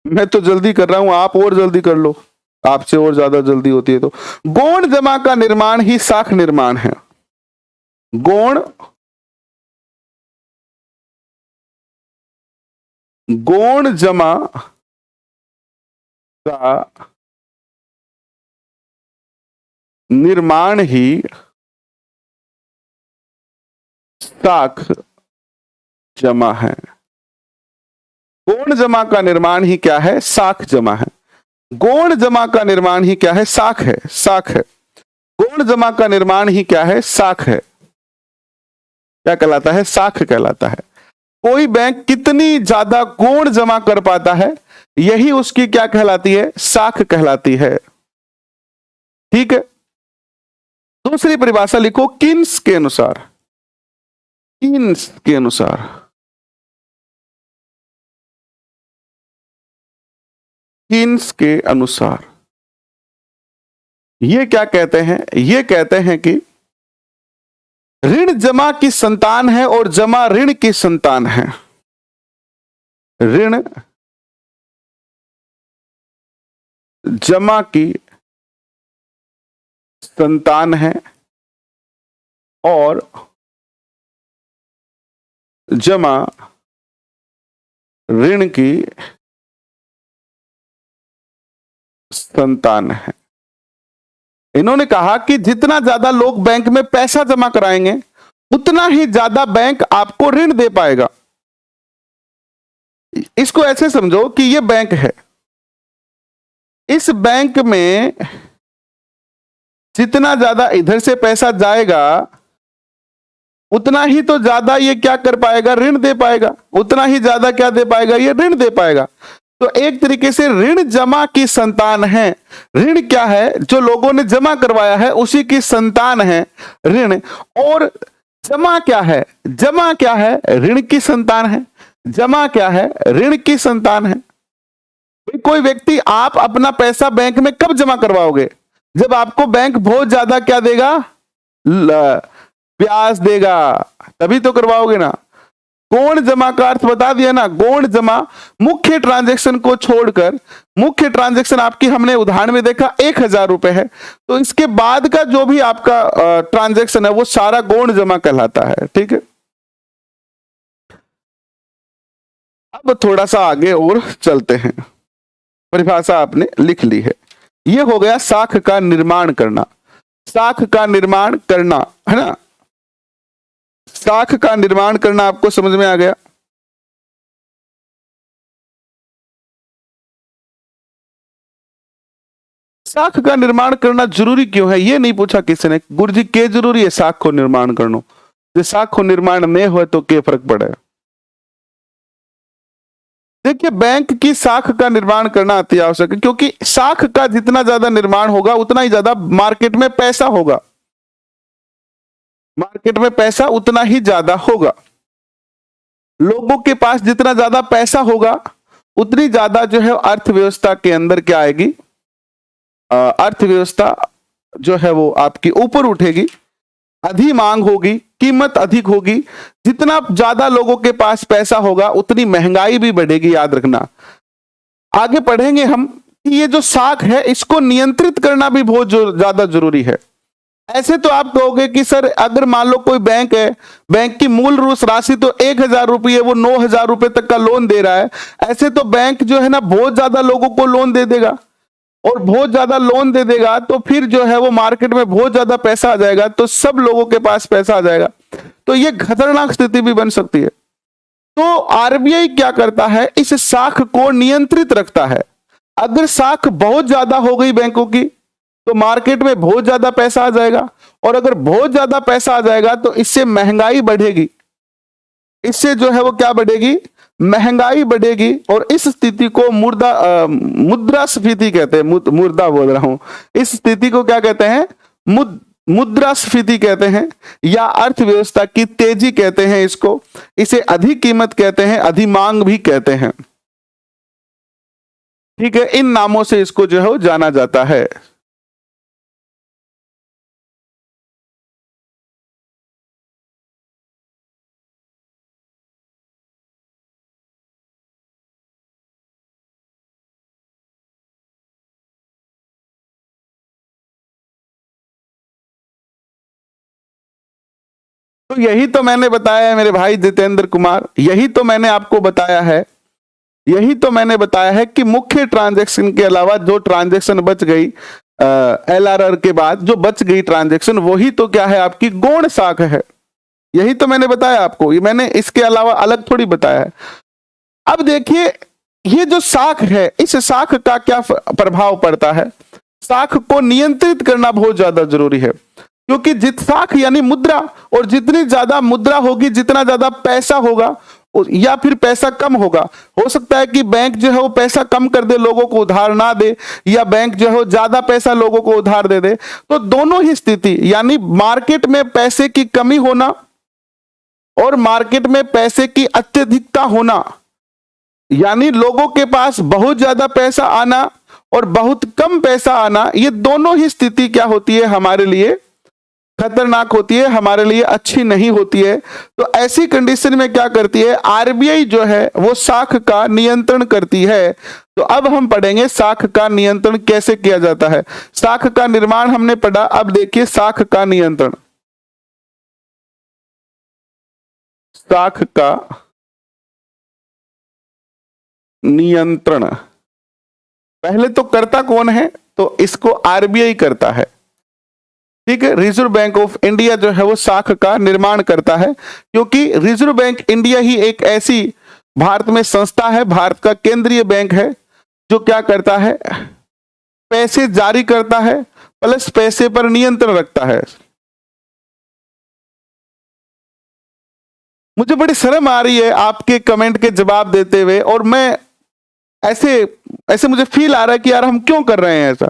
मैं तो जल्दी कर रहा हूं, आप और जल्दी कर लो, आपसे और ज्यादा जल्दी होती है। तो गौण जमा का निर्माण ही साख निर्माण है। गौण जमा का निर्माण ही साख जमा है। गौण जमा का निर्माण ही क्या है? साख जमा है। गौण जमा का निर्माण ही क्या है? साख है, साख है। गौण जमा का निर्माण ही क्या है? साख है। क्या कहलाता है? साख कहलाता है। कोई बैंक कितनी ज्यादा गौण जमा कर पाता है, यही उसकी क्या कहलाती है? साख कहलाती है। ठीक है, दूसरी परिभाषा लिखो किन्स के अनुसार। किन्स के अनुसार, किन्स के अनुसार ये क्या कहते हैं? ये कहते हैं कि ऋण जमा की संतान है और जमा ऋण की संतान है। ऋण जमा की संतान है और जमा ऋण की संतान है। इन्होंने कहा कि जितना ज्यादा लोग बैंक में पैसा जमा कराएंगे उतना ही ज्यादा बैंक आपको ऋण दे पाएगा। इसको ऐसे समझो कि ये बैंक है, इस बैंक में जितना ज्यादा इधर से पैसा जाएगा उतना ही तो ज्यादा ये क्या कर पाएगा, ऋण दे पाएगा। उतना ही ज्यादा क्या दे पाएगा, ये ऋण दे पाएगा। तो एक तरीके से ऋण जमा की संतान है। ऋण क्या है, जो लोगों ने जमा करवाया है उसी की संतान है ऋण। और जमा क्या है, जमा क्या है, ऋण की संतान है। जमा क्या है, ऋण की संतान है। कोई व्यक्ति, आप अपना पैसा बैंक में कब जमा करवाओगे, जब आपको बैंक बहुत ज्यादा क्या देगा, ब्याज देगा, तभी तो करवाओगे ना। गौण जमा का अर्थ बता दिया ना। गौण जमा मुख्य ट्रांजैक्शन को छोड़कर, मुख्य ट्रांजैक्शन आपकी हमने उदाहरण में देखा 1000 रुपए है, तो इसके बाद का जो भी आपका ट्रांजैक्शन है वो सारा गौण जमा कहलाता है। ठीक है, अब थोड़ा सा आगे और चलते हैं। परिभाषा आपने लिख ली है। ये हो गया साख का निर्माण करना। साख का निर्माण करना है ना, साख का निर्माण करना आपको समझ में आ गया। साख का निर्माण करना जरूरी क्यों है, ये नहीं पूछा किसी ने। गुरुजी के जरूरी है साख को निर्माण करना, जो साख को निर्माण नहीं हो तो क्या फर्क पड़ेगा। देखिए, बैंक की साख का निर्माण करना अति आवश्यक है, क्योंकि साख का जितना ज्यादा निर्माण होगा उतना ही ज्यादा मार्केट में पैसा होगा। मार्केट में पैसा उतना ही ज्यादा होगा। लोगों के पास जितना ज्यादा पैसा होगा उतनी ज्यादा जो है अर्थव्यवस्था के अंदर क्या आएगी, अर्थव्यवस्था जो है वो आपकी ऊपर उठेगी। अधिक मांग होगी, कीमत अधिक होगी। जितना ज्यादा लोगों के पास पैसा होगा उतनी महंगाई भी बढ़ेगी, याद रखना। आगे पढ़ेंगे हम कि ये जो साख है इसको नियंत्रित करना भी बहुत ज्यादा जरूरी है। ऐसे तो आप कहोगे कि सर अगर मान लो कोई बैंक है, बैंक की मूल राशि तो 1000 रुपये, वो 9000 रुपए तक का लोन दे रहा है। ऐसे तो बैंक जो है ना बहुत ज्यादा लोगों को लोन दे देगा, और बहुत ज्यादा लोन दे देगा तो फिर जो है वो मार्केट में बहुत ज्यादा पैसा आ जाएगा, तो सब लोगों के पास पैसा आ जाएगा, तो ये खतरनाक स्थिति भी बन सकती है। तो आरबीआई क्या करता है, इस साख को नियंत्रित रखता है। अगर साख बहुत ज्यादा हो गई बैंकों की तो मार्केट में बहुत ज्यादा पैसा आ जाएगा, और अगर बहुत ज्यादा पैसा आ जाएगा तो इससे महंगाई बढ़ेगी। इससे जो है वो क्या बढ़ेगी, महंगाई बढ़ेगी। और इस स्थिति को मुद्रास्फीति कहते हैं। मुर्दा बोल रहा हूं, इस स्थिति को क्या कहते हैं, मुद्रास्फीति कहते हैं, या अर्थव्यवस्था की तेजी कहते हैं इसको। इसे अधिक कीमत कहते हैं, अधिमांग भी कहते हैं। ठीक है, इन नामों से इसको जो है वो जाना जाता है। तो यही तो मैंने बताया है मेरे भाई जितेंद्र कुमार, यही तो मैंने आपको बताया है, यही तो मैंने बताया है कि मुख्य ट्रांजैक्शन के अलावा जो ट्रांजैक्शन बच गई एलआरआर के बाद जो बच गई ट्रांजैक्शन, वही तो क्या है, आपकी गौण साख है। यही तो मैंने बताया आपको, ये मैंने इसके अलावा अलग थोड़ी बताया है। अब देखिए, ये जो साख है, इस साख का क्या प्रभाव पड़ता है। साख को नियंत्रित करना बहुत ज्यादा जरूरी है, क्योंकि साख यानी मुद्रा, और जितनी ज्यादा मुद्रा होगी जितना ज्यादा पैसा होगा, या फिर पैसा कम होगा। हो सकता है कि बैंक जो है वो पैसा कम कर दे, लोगों को उधार ना दे, या बैंक जो है ज्यादा पैसा लोगों को उधार दे दे। तो दोनों ही स्थिति, यानी मार्केट में पैसे की कमी होना और मार्केट में पैसे की अत्यधिकता होना, यानी लोगों के पास बहुत ज्यादा पैसा आना और बहुत कम पैसा आना, ये दोनों ही स्थिति क्या होती है हमारे लिए खतरनाक होती है, हमारे लिए अच्छी नहीं होती है। तो ऐसी कंडीशन में क्या करती है आरबीआई जो है वो साख का नियंत्रण करती है। तो अब हम पढ़ेंगे साख का नियंत्रण कैसे किया जाता है। साख का निर्माण हमने पढ़ा, अब देखिए साख का नियंत्रण। साख का नियंत्रण पहले तो करता कौन है, तो इसको आरबीआई करता है, ठीक है। रिजर्व बैंक ऑफ इंडिया जो है वो साख का निर्माण करता है, क्योंकि रिजर्व बैंक इंडिया ही एक ऐसी भारत में संस्था है, भारत का केंद्रीय बैंक है, जो क्या करता है पैसे जारी करता है प्लस पैसे पर नियंत्रण रखता है। मुझे बड़ी शर्म आ रही है आपके कमेंट के जवाब देते हुए, और मैं ऐसे मुझे फील आ रहा है कि यार हम क्यों कर रहे हैं ऐसा,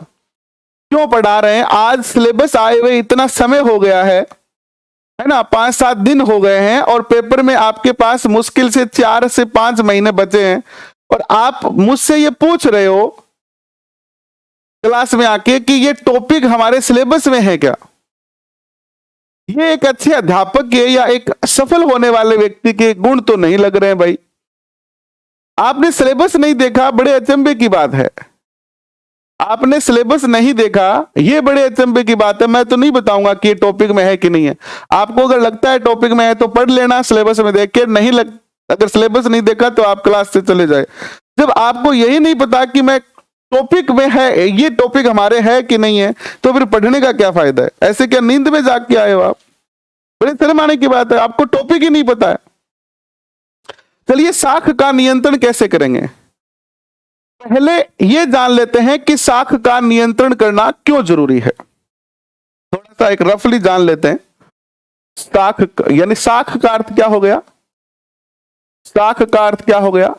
क्यों पढ़ा रहे हैं। आज सिलेबस आए हुए इतना समय हो गया है ना, 5-7 दिन हो गए हैं, और पेपर में आपके पास मुश्किल से 4 से 5 महीने बचे हैं, और आप मुझसे ये पूछ रहे हो क्लास में आके कि ये टॉपिक हमारे सिलेबस में है क्या। ये एक अच्छे अध्यापक के या एक सफल होने वाले व्यक्ति के गुण तो नहीं लग रहे हैं भाई। आपने सिलेबस नहीं देखा, बड़े अचंभे की बात है। आपने सिलेबस नहीं देखा, ये बड़े अचंभे की बात है। मैं तो नहीं बताऊंगा कि ये टॉपिक में है कि नहीं है। आपको अगर लगता है टॉपिक में है तो पढ़ लेना सिलेबस में देख के, नहीं अगर सिलेबस नहीं देखा तो आप क्लास से चले जाए। जब आपको यही नहीं पता कि मैं टॉपिक में है, ये टॉपिक हमारे है कि नहीं है, तो फिर पढ़ने का क्या फायदा है। ऐसे क्या नींद में जाग के आए हो आप, बड़े शर्म आने की बात है, आपको टॉपिक ही नहीं पता है। चलिए साख का नियंत्रण कैसे करेंगे, पहले ये जान लेते हैं कि साख का नियंत्रण करना क्यों जरूरी है। थोड़ा सा एक रफली जान लेते हैं। साख यानी साख का अर्थ क्या हो गया, साख का अर्थ क्या हो गया,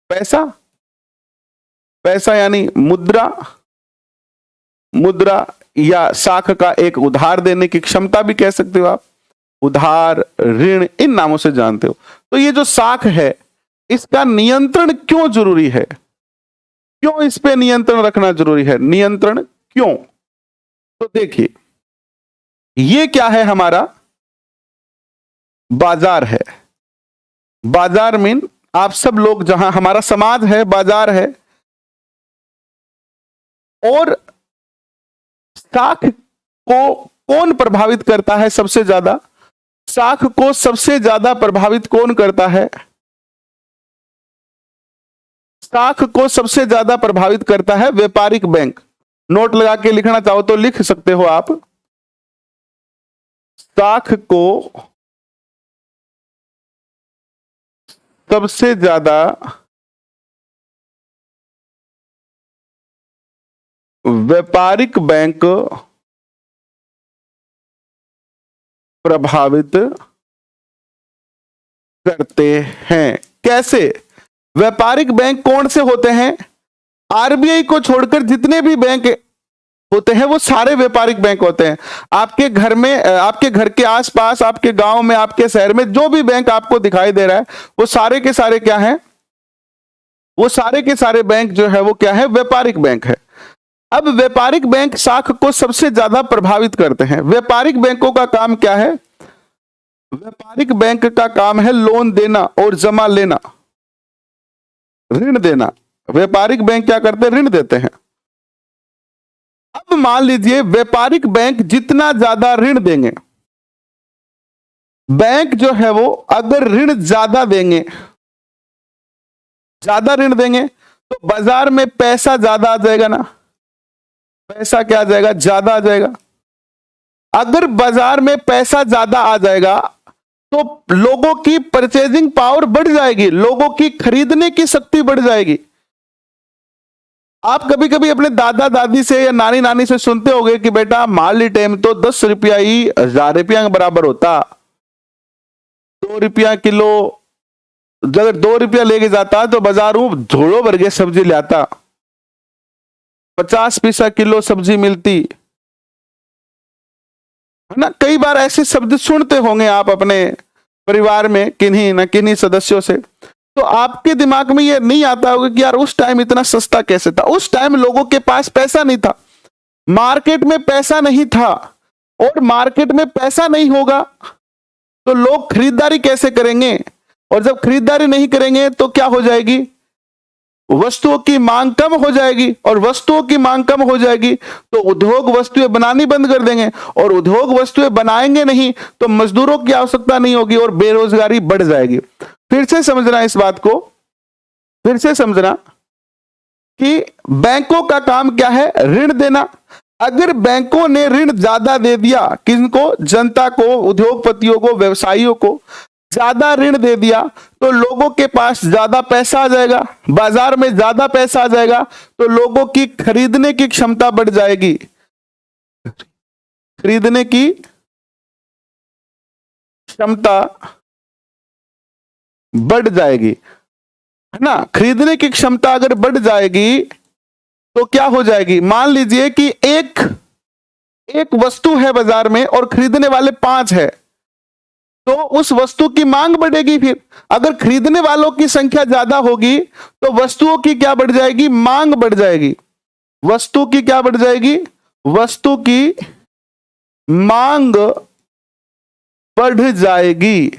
पैसा। पैसा यानी मुद्रा, मुद्रा या साख का एक उधार देने की क्षमता भी कह सकते हो आप, उधार, ऋण, इन नामों से जानते हो। तो ये जो साख है इसका नियंत्रण क्यों जरूरी है, क्यों इस पे नियंत्रण रखना जरूरी है, नियंत्रण क्यों। तो देखिए ये क्या है, हमारा बाजार है। बाजार मीन आप सब लोग, जहां हमारा समाज है बाजार है, और साख को कौन प्रभावित करता है सबसे ज्यादा, साख को सबसे ज्यादा प्रभावित कौन करता है, साख को सबसे ज्यादा प्रभावित करता है व्यापारिक बैंक। नोट लगा के लिखना चाहो तो लिख सकते हो आप। साख को सबसे ज्यादा व्यापारिक बैंक प्रभावित करते हैं। कैसे, व्यापारिक बैंक कौन से होते हैं, आरबीआई को छोड़कर जितने भी बैंक होते हैं वो सारे व्यापारिक बैंक होते हैं। आपके घर में, आपके घर के आसपास, आपके गांव में, आपके शहर में जो भी बैंक आपको दिखाई दे रहा है वो सारे के सारे क्या हैं, वो सारे के सारे बैंक जो है वो क्या है, व्यापारिक बैंक है। अब व्यापारिक बैंक साख को सबसे ज्यादा प्रभावित करते हैं। व्यापारिक बैंकों का काम क्या है, व्यापारिक बैंक का काम है लोन देना और जमा लेना, ऋण देना। व्यापारिक बैंक क्या करते हैं, ऋण देते हैं। अब मान लीजिए व्यापारिक बैंक जितना ज्यादा ऋण देंगे, बैंक जो है वो अगर ऋण ज्यादा देंगे, ज्यादा ऋण देंगे तो बाजार में पैसा ज्यादा आ जाएगा ना, पैसा क्या आ जाएगा, ज्यादा आ जाएगा। अगर बाजार में पैसा ज्यादा आ जाएगा तो लोगों की परचेजिंग पावर बढ़ जाएगी, लोगों की खरीदने की शक्ति बढ़ जाएगी। आप कभी कभी अपने दादा दादी से या नानी नानी से सुनते होंगे कि बेटा माली टाइम तो 10 रुपया ही 1000 रुपया के बराबर होता, 2 रुपया किलो, अगर 2 रुपया लेके जाता तो बाजारों झोड़ो भर के सब्जी लाता, 50 पैसा किलो सब्जी मिलती है ना। कई बार ऐसे शब्द सुनते होंगे आप अपने परिवार में किन्हीं न किन्हीं सदस्यों से, तो आपके दिमाग में ये नहीं आता होगा कि यार उस टाइम इतना सस्ता कैसे था। उस टाइम लोगों के पास पैसा नहीं था, मार्केट में पैसा नहीं था, और मार्केट में पैसा नहीं होगा तो लोग खरीदारी कैसे करेंगे, और जब खरीदारी नहीं करेंगे तो क्या हो जाएगी, वस्तुओं की मांग कम हो जाएगी, और वस्तुओं की मांग कम हो जाएगी तो उद्योग वस्तुएं बनानी बंद कर देंगे, और उद्योग वस्तुएं बनाएंगे नहीं तो मजदूरों की आवश्यकता नहीं होगी और बेरोजगारी बढ़ जाएगी। फिर से समझना इस बात को, फिर से समझना कि बैंकों का काम क्या है, ऋण देना। अगर बैंकों ने ऋण ज्यादा दे दिया, किनको, जनता को, उद्योगपतियों को, व्यवसायियों को ज्यादा ऋण दे दिया तो लोगों के पास ज्यादा पैसा आ जाएगा, बाजार में ज्यादा पैसा आ जाएगा तो लोगों की खरीदने की क्षमता बढ़ जाएगी, खरीदने की क्षमता बढ़ जाएगी, है ना। खरीदने की क्षमता अगर बढ़ जाएगी तो क्या हो जाएगी, मान लीजिए कि एक वस्तु है बाजार में और खरीदने वाले 5 है, तो उस वस्तु की मांग बढ़ेगी। फिर अगर खरीदने वालों की संख्या ज्यादा होगी तो वस्तुओं की क्या बढ़ जाएगी, मांग बढ़ जाएगी। वस्तु की क्या बढ़ जाएगी, वस्तु की मांग बढ़ जाएगी,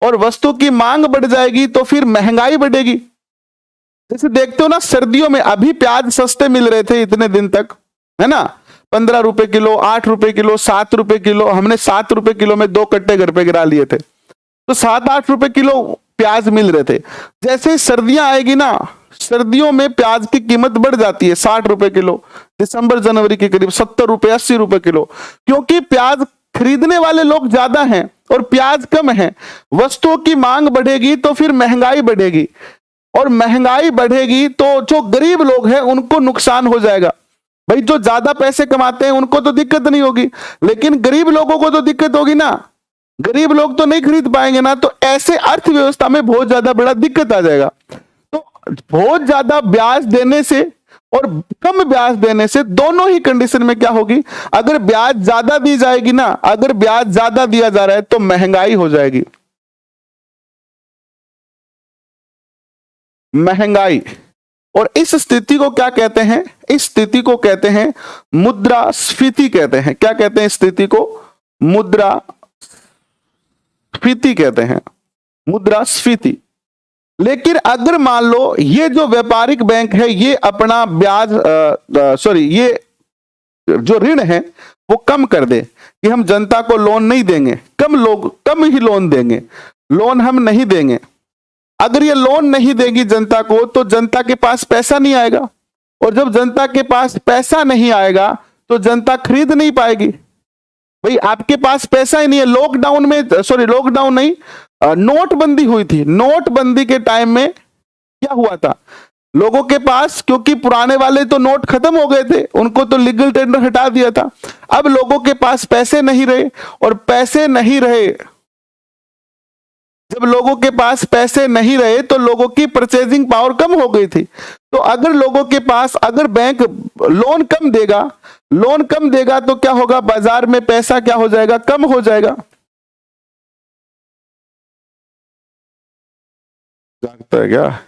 और वस्तु की मांग बढ़ जाएगी तो फिर महंगाई बढ़ेगी। जैसे देखते हो ना, सर्दियों में अभी प्याज सस्ते मिल रहे थे इतने दिन तक, है ना, 15 रुपए किलो, 8 रुपए किलो, 7 रुपए किलो। हमने 7 रुपए किलो में 2 कट्टे घर पे गिरा लिए थे, तो 7-8 रुपए किलो प्याज मिल रहे थे। जैसे ही सर्दियां आएगी ना, सर्दियों में प्याज की कीमत बढ़ जाती है, 60 रुपए किलो, दिसंबर जनवरी के करीब 70 रुपए 80 रुपए किलो, क्योंकि प्याज खरीदने वाले लोग ज्यादा हैं और प्याज कम है। वस्तुओं की मांग बढ़ेगी तो फिर महंगाई बढ़ेगी, और महंगाई बढ़ेगी तो जो गरीब लोग हैं उनको नुकसान हो जाएगा। भाई जो ज्यादा पैसे कमाते हैं उनको तो दिक्कत नहीं होगी, लेकिन गरीब लोगों को तो दिक्कत होगी ना, गरीब लोग तो नहीं खरीद पाएंगे ना। तो ऐसे अर्थव्यवस्था में बहुत ज्यादा बड़ा दिक्कत आ जाएगा। तो बहुत ज्यादा ब्याज देने से और कम ब्याज देने से, दोनों ही कंडीशन में क्या होगी, अगर ब्याज ज्यादा दी जाएगी ना, अगर ब्याज ज्यादा दिया जा रहा है तो महंगाई हो जाएगी, महंगाई। और इस स्थिति को क्या कहते हैं, इस स्थिति को कहते हैं मुद्रास्फीति कहते हैं। क्या कहते हैं इस स्थिति को, मुद्रास्फीति कहते हैं, मुद्रास्फीति। लेकिन अगर मान लो ये जो व्यापारिक बैंक है ये अपना ब्याज ये जो ऋण है वो कम कर दे कि हम जनता को लोन नहीं देंगे, कम ही लोन देंगे, लोन हम नहीं देंगे। अगर ये लोन नहीं देगी जनता को तो जनता के पास पैसा नहीं आएगा, और जब जनता के पास पैसा नहीं आएगा तो जनता खरीद नहीं पाएगी। भाई आपके पास पैसा ही नहीं है। लॉकडाउन नहीं, नोटबंदी हुई थी। नोटबंदी के टाइम में क्या हुआ था, लोगों के पास, क्योंकि पुराने वाले तो नोट खत्म हो गए थे, उनको तो लीगल टेंडर हटा दिया था। अब लोगों के पास पैसे नहीं रहे, और पैसे नहीं रहे, जब लोगों के पास पैसे नहीं रहे तो लोगों की परचेजिंग पावर कम हो गई थी। तो अगर लोगों के पास, अगर बैंक लोन कम देगा तो क्या होगा, बाजार में पैसा क्या हो जाएगा, कम हो जाएगा। जागता है क्या,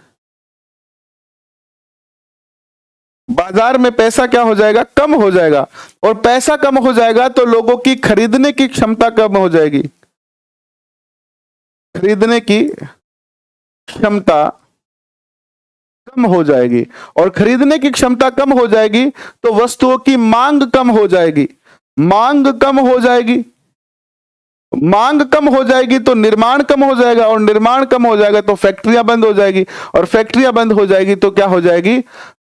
बाजार में पैसा क्या हो जाएगा, कम हो जाएगा, और पैसा कम हो जाएगा तो लोगों की खरीदने की क्षमता कम हो जाएगी, खरीदने की क्षमता कम हो जाएगी, और खरीदने की क्षमता कम हो जाएगी तो वस्तुओं की मांग कम हो जाएगी, मांग कम हो जाएगी, मांग कम हो जाएगी तो निर्माण कम हो जाएगा, और निर्माण कम हो जाएगा तो फैक्ट्रियां बंद हो जाएगी, और फैक्ट्रियां बंद हो जाएगी तो क्या हो जाएगी,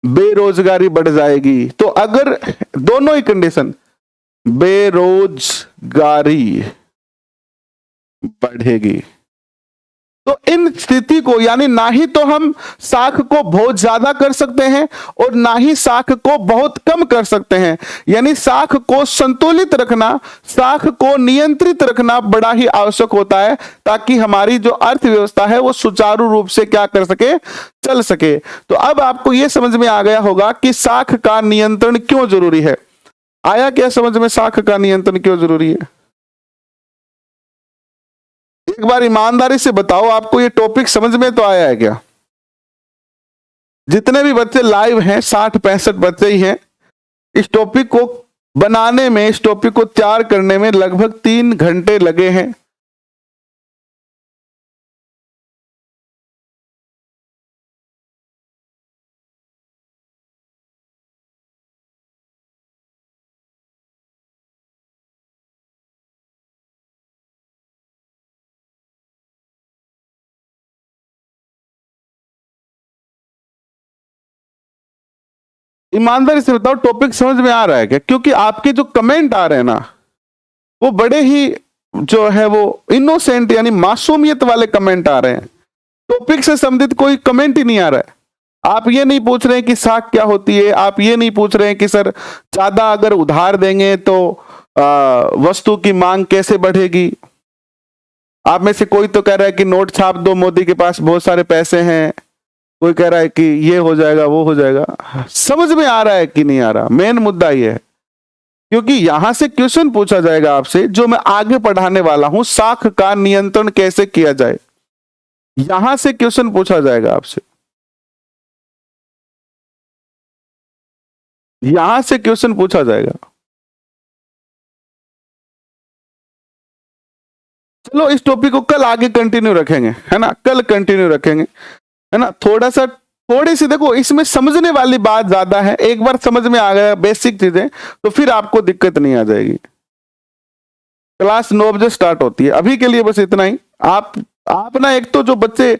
बेरोजगारी बढ़ जाएगी। तो अगर दोनों ही कंडीशन, बेरोजगारी बढ़ेगी, तो इन स्थिति को, यानी ना ही तो हम साख को बहुत ज्यादा कर सकते हैं और ना ही साख को बहुत कम कर सकते हैं। यानी साख को संतुलित रखना, साख को नियंत्रित रखना बड़ा ही आवश्यक होता है, ताकि हमारी जो अर्थव्यवस्था है वो सुचारू रूप से क्या कर सके, चल सके। तो अब आपको यह समझ में आ गया होगा कि साख का नियंत्रण क्यों जरूरी है। आया क्या समझ में, साख का नियंत्रण क्यों जरूरी है? एक बार ईमानदारी से बताओ, आपको ये टॉपिक समझ में तो आया है क्या? जितने भी बच्चे लाइव हैं, 60-65 बच्चे ही हैं, इस टॉपिक को बनाने में, इस टॉपिक को तैयार करने में लगभग 3 घंटे लगे हैं। ईमानदारी से बताओ, टॉपिक समझ में आ रहा है क्या? क्योंकि आपके जो कमेंट आ रहे हैं ना, वो बड़े ही जो है वो इनोसेंट यानी मासूमियत वाले कमेंट आ रहे हैं। टॉपिक से संबंधित कोई कमेंट ही नहीं आ रहा है। आप ये नहीं पूछ रहे हैं कि साख क्या होती है, आप ये नहीं पूछ रहे हैं कि सर ज्यादा अगर उधार देंगे तो वस्तु की मांग कैसे बढ़ेगी। आप में से कोई तो कह रहा है कि नोट छाप दो, मोदी के पास बहुत सारे पैसे हैं। कोई कह रहा है कि ये हो जाएगा, वो हो जाएगा। समझ में आ रहा है कि नहीं आ रहा? मेन मुद्दा ये है, क्योंकि यहां से क्वेश्चन पूछा जाएगा आपसे जो मैं आगे पढ़ाने वाला हूं, साख का नियंत्रण कैसे किया जाए। यहां से क्वेश्चन पूछा जाएगा आपसे, यहां से क्वेश्चन पूछा जाएगा। चलो इस टॉपिक को कल आगे कंटिन्यू रखेंगे, है ना, कल कंटिन्यू रखेंगे, है ना। थोड़ी सी देखो, इसमें समझने वाली बात ज्यादा है। एक बार समझ में आ गया बेसिक चीजें तो फिर आपको दिक्कत नहीं आ जाएगी। क्लास 9 बजे स्टार्ट होती है। अभी के लिए बस इतना ही। आप ना, एक तो जो बच्चे,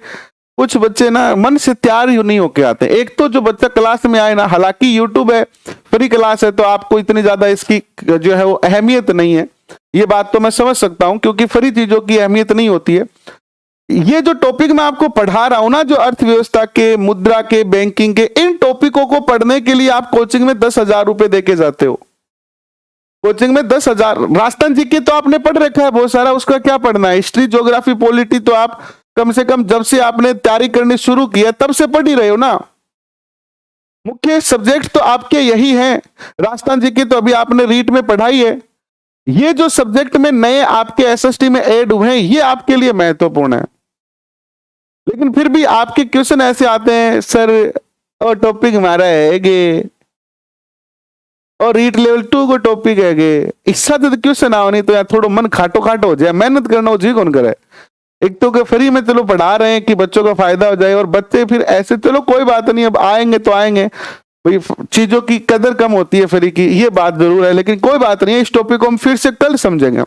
कुछ बच्चे ना मन से तैयार ही नहीं होके आते। एक तो जो बच्चा क्लास में आए ना, हालांकि यूट्यूब है, फ्री क्लास है, तो आपको इतनी ज्यादा इसकी जो है वो अहमियत नहीं है। ये बात तो मैं समझ सकता हूं, क्योंकि फ्री चीजों की अहमियत नहीं होती है। ये जो टॉपिक मैं आपको पढ़ा रहा हूं ना, जो अर्थव्यवस्था के, मुद्रा के, बैंकिंग के, इन टॉपिकों को पढ़ने के लिए आप कोचिंग में 10,000 रुपए देके जाते हो। कोचिंग में 10,000। राजस्थान जी के तो आपने पढ़ रखा है बहुत सारा, उसका क्या पढ़ना है? हिस्ट्री, ज्योग्राफी, पॉलिटी तो आप कम से कम जब से आपने तैयारी करनी शुरू की है तब से पढ़ ही रहे हो ना। मुख्य सब्जेक्ट तो आपके यही हैं। राजस्थान जी के तो अभी आपने रीट में पढ़ाई है। ये जो सब्जेक्ट में नए आपके एसएसटी में ऐड हुए हैं, ये आपके लिए महत्वपूर्ण है। लेकिन फिर भी आपके क्वेश्चन ऐसे आते हैं, सर और टॉपिक हमारा है गे, और रीट लेवल 2 को टॉपिक है गे, इससे तो क्वेश्चन आओ नहीं तो यार थोड़ा मन खाटो खाटो हो जाए, मेहनत करना हो जी कौन करे। एक तो फ्री में चलो पढ़ा रहे हैं कि बच्चों का फायदा हो जाए, और बच्चे फिर ऐसे, चलो कोई बात नहीं, अब आएंगे तो आएंगे भाई, चीजों की कदर कम होती है फ्री की, ये बात जरूर है। लेकिन कोई बात नहीं है, इस टॉपिक को हम फिर से कल समझेंगे।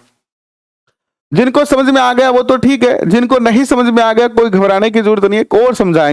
जिनको समझ में आ गया वो तो ठीक है, जिनको नहीं समझ में आ गया कोई घबराने की जरूरत नहीं है, और समझाएंगे।